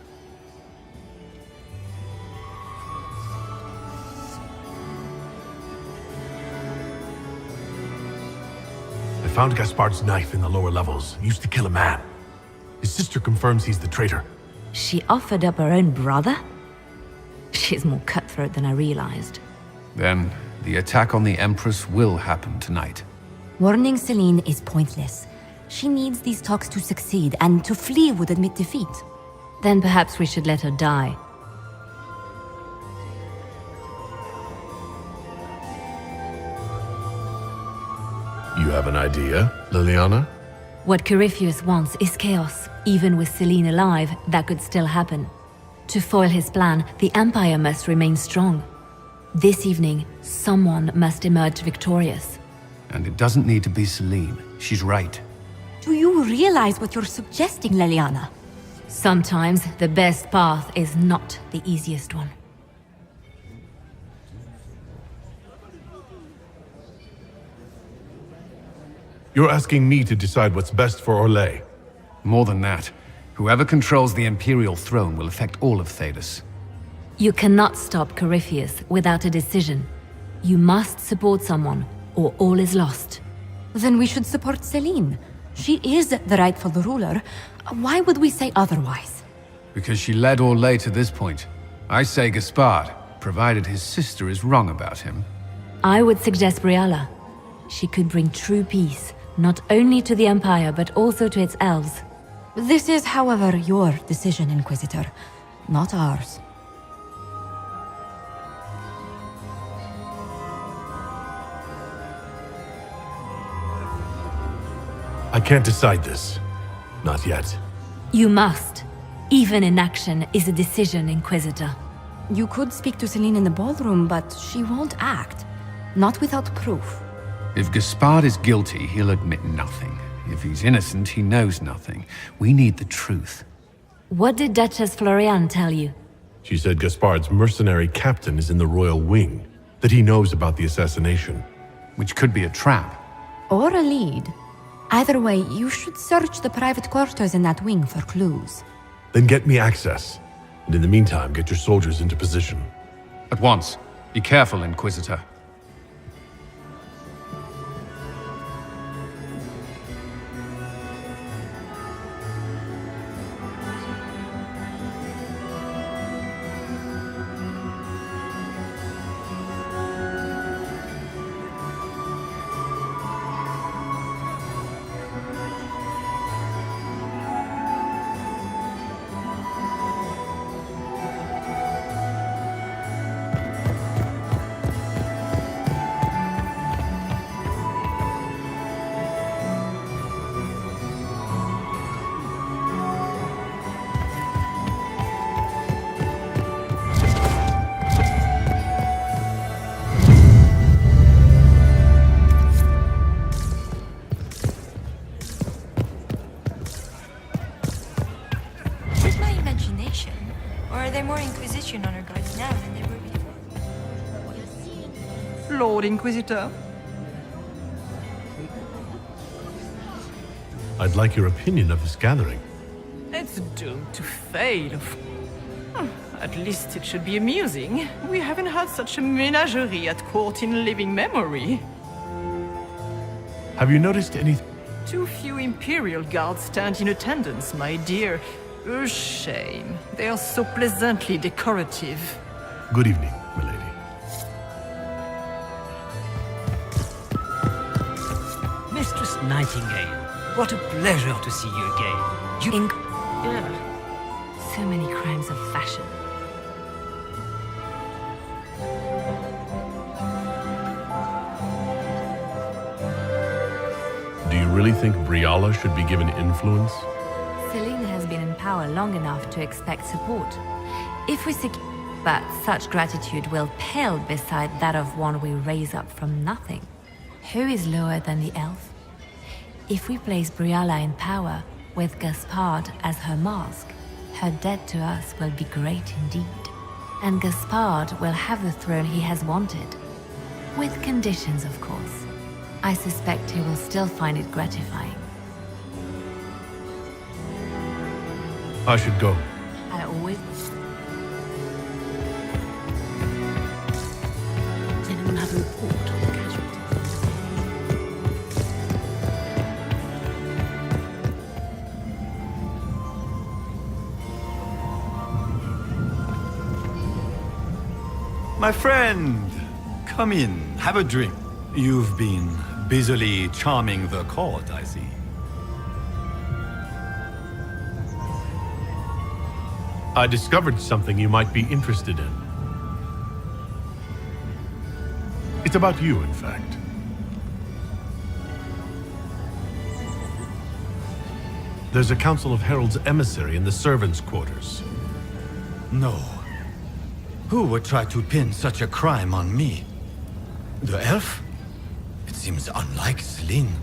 I found Gaspard's knife in the lower levels. Used to kill a man. His sister confirms he's the traitor. She offered up her own brother? She's more cutthroat than I realized. Then, the attack on the Empress will happen tonight. Warning Celine is pointless. She needs these talks to succeed, and to flee would admit defeat. Then perhaps we should let her die. You have an idea, Liliana? What Corypheus wants is chaos. Even with Celine alive, that could still happen. To foil his plan, the Empire must remain strong. This evening, someone must emerge victorious. And it doesn't need to be Celine. She's right. Do you realize what you're suggesting, Liliana? Sometimes the best path is not the easiest one. You're asking me to decide what's best for Orlais. More than that, whoever controls the Imperial throne will affect all of Thedas. You cannot stop Corypheus without a decision. You must support someone, or all is lost. Then we should support Celine. She is the rightful ruler. Why would we say otherwise? Because she led Orlais to this point. I say Gaspard, provided his sister is wrong about him. I would suggest Briala. She could bring true peace, not only to the Empire, but also to its elves. This is, however, your decision, Inquisitor, not ours. I can't decide this. Not yet. You must. Even inaction is a decision, Inquisitor. You could speak to Celine in the ballroom, but she won't act. Not without proof. If Gaspard is guilty, he'll admit nothing. If he's innocent, he knows nothing. We need the truth. What did Duchess Florian tell you? She said Gaspard's mercenary captain is in the royal wing, that he knows about the assassination. Which could be a trap. Or a lead. Either way, you should search the private quarters in that wing for clues. Then get me access. And in the meantime, get your soldiers into position. At once. Be careful, Inquisitor. Or are there more Inquisition honor guards now than there were before? Lord Inquisitor. I'd like your opinion of this gathering. It's doomed to fail. At least it should be amusing. We haven't had such a menagerie at court in living memory. Have you noticed anything? Too few Imperial guards stand in attendance, my dear. A shame. They are so pleasantly decorative. Good evening, milady. Mistress Nightingale, what a pleasure to see you again. So many crimes of fashion. Do you really think Briala should be given influence? Celine has been in power long enough to expect support. If we secure... But such gratitude will pale beside that of one we raise up from nothing. Who is lower than the elf? If we place Briala in power, with Gaspard as her mask, her debt to us will be great indeed. And Gaspard will have the throne he has wanted. With conditions, of course. I suspect he will still find it gratifying. I should go. I always... Does anyone have a report on the casualties? My friend, come in, have a drink. You've been busily charming the court, I see. I discovered something you might be interested in. It's about you, in fact. There's a Council of Heralds emissary in the servants' quarters. No. Who would try to pin such a crime on me? The elf? It seems unlike Celine.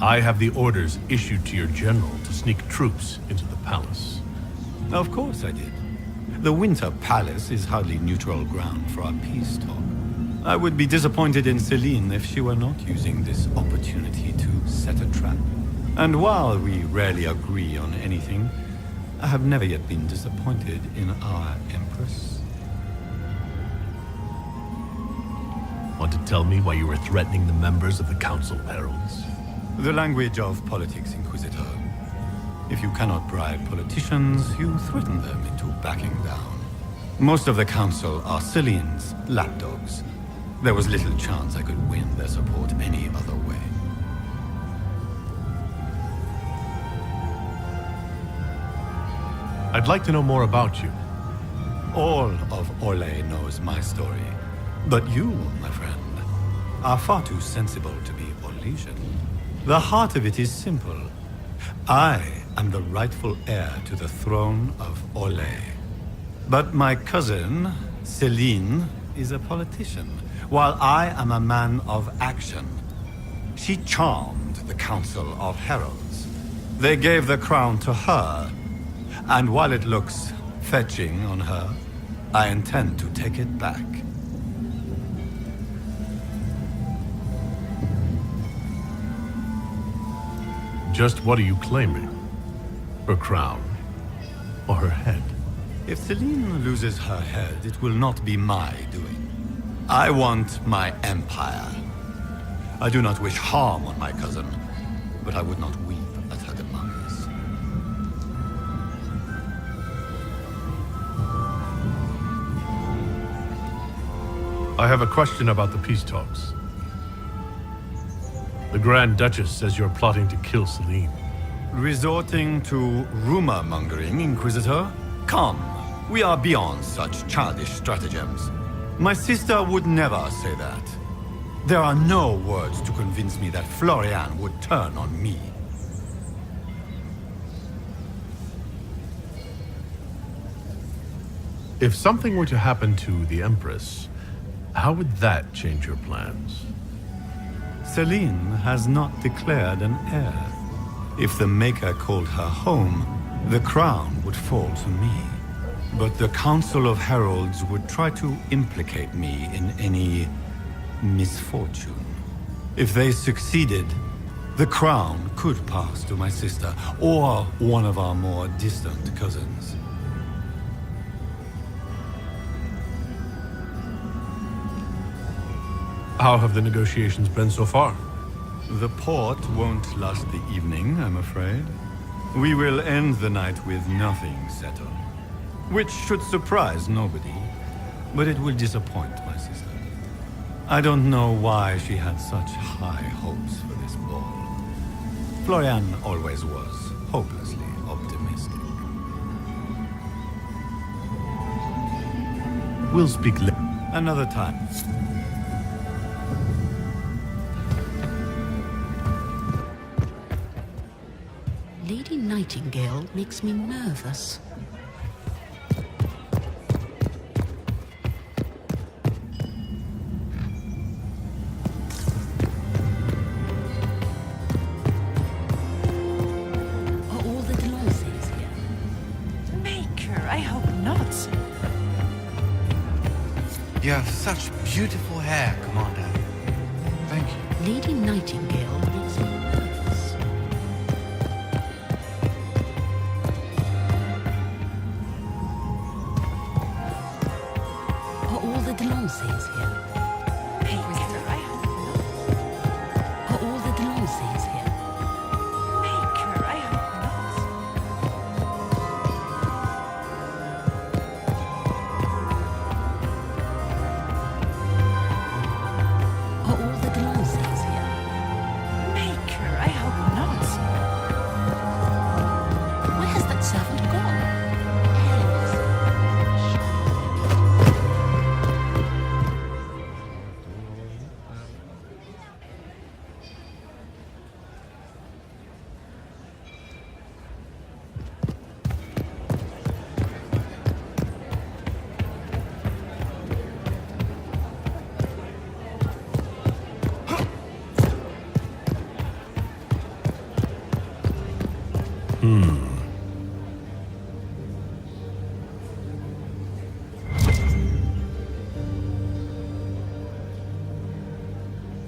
I have the orders issued to your general to sneak troops into the palace. Of course I did. The Winter Palace is hardly neutral ground for a peace talk. I would be disappointed in Celine if she were not using this opportunity to set a trap. And while we rarely agree on anything, I have never yet been disappointed in our Empress. Want to tell me why you were threatening the members of the Council of Heralds? The language of politics, Inquisitor. If you cannot bribe politicians, you threaten them into backing down. Most of the Council are Celine's lapdogs. There was little chance I could win their support any other way. I'd like to know more about you. All of Orlais knows my story. But you, my friend, are far too sensible to be Orlesian. The heart of it is simple. I am the rightful heir to the throne of Orlais. But my cousin, Celine, is a politician, while I am a man of action. She charmed the Council of Heralds. They gave the crown to her, and while it looks fetching on her, I intend to take it back. Just what are you claiming? Her crown? Or her head? If Celine loses her head, it will not be my doing. I want my empire. I do not wish harm on my cousin, but I would not weep at her demise. I have a question about the peace talks. The Grand Duchess says you're plotting to kill Celine. Resorting to rumor-mongering, Inquisitor? Come, we are beyond such childish stratagems. My sister would never say that. There are no words to convince me that Florian would turn on me. If something were to happen to the Empress, how would that change your plans? Celine has not declared an heir. If the Maker called her home, the crown would fall to me. But the Council of Heralds would try to implicate me in any misfortune. If they succeeded, the crown could pass to my sister, or one of our more distant cousins. How have the negotiations been so far? The port won't last the evening, I'm afraid. We will end the night with nothing settled. Which should surprise nobody, but it will disappoint my sister. I don't know why she had such high hopes for this ball. Florian always was hopelessly optimistic. We'll speak later. Another time. Lady Nightingale makes me nervous. Are all the Delancey's here? Maker, I hope not. You have such beautiful hair, Commander. Thank you. Lady Nightingale makes me nervous. Are all the Delancey's here? Maker, I hope not. Are all the Delancey's here? Maker, I hope not. Are all the Delancey's here? Maker, I hope not. Where has that servant gone? Hmm.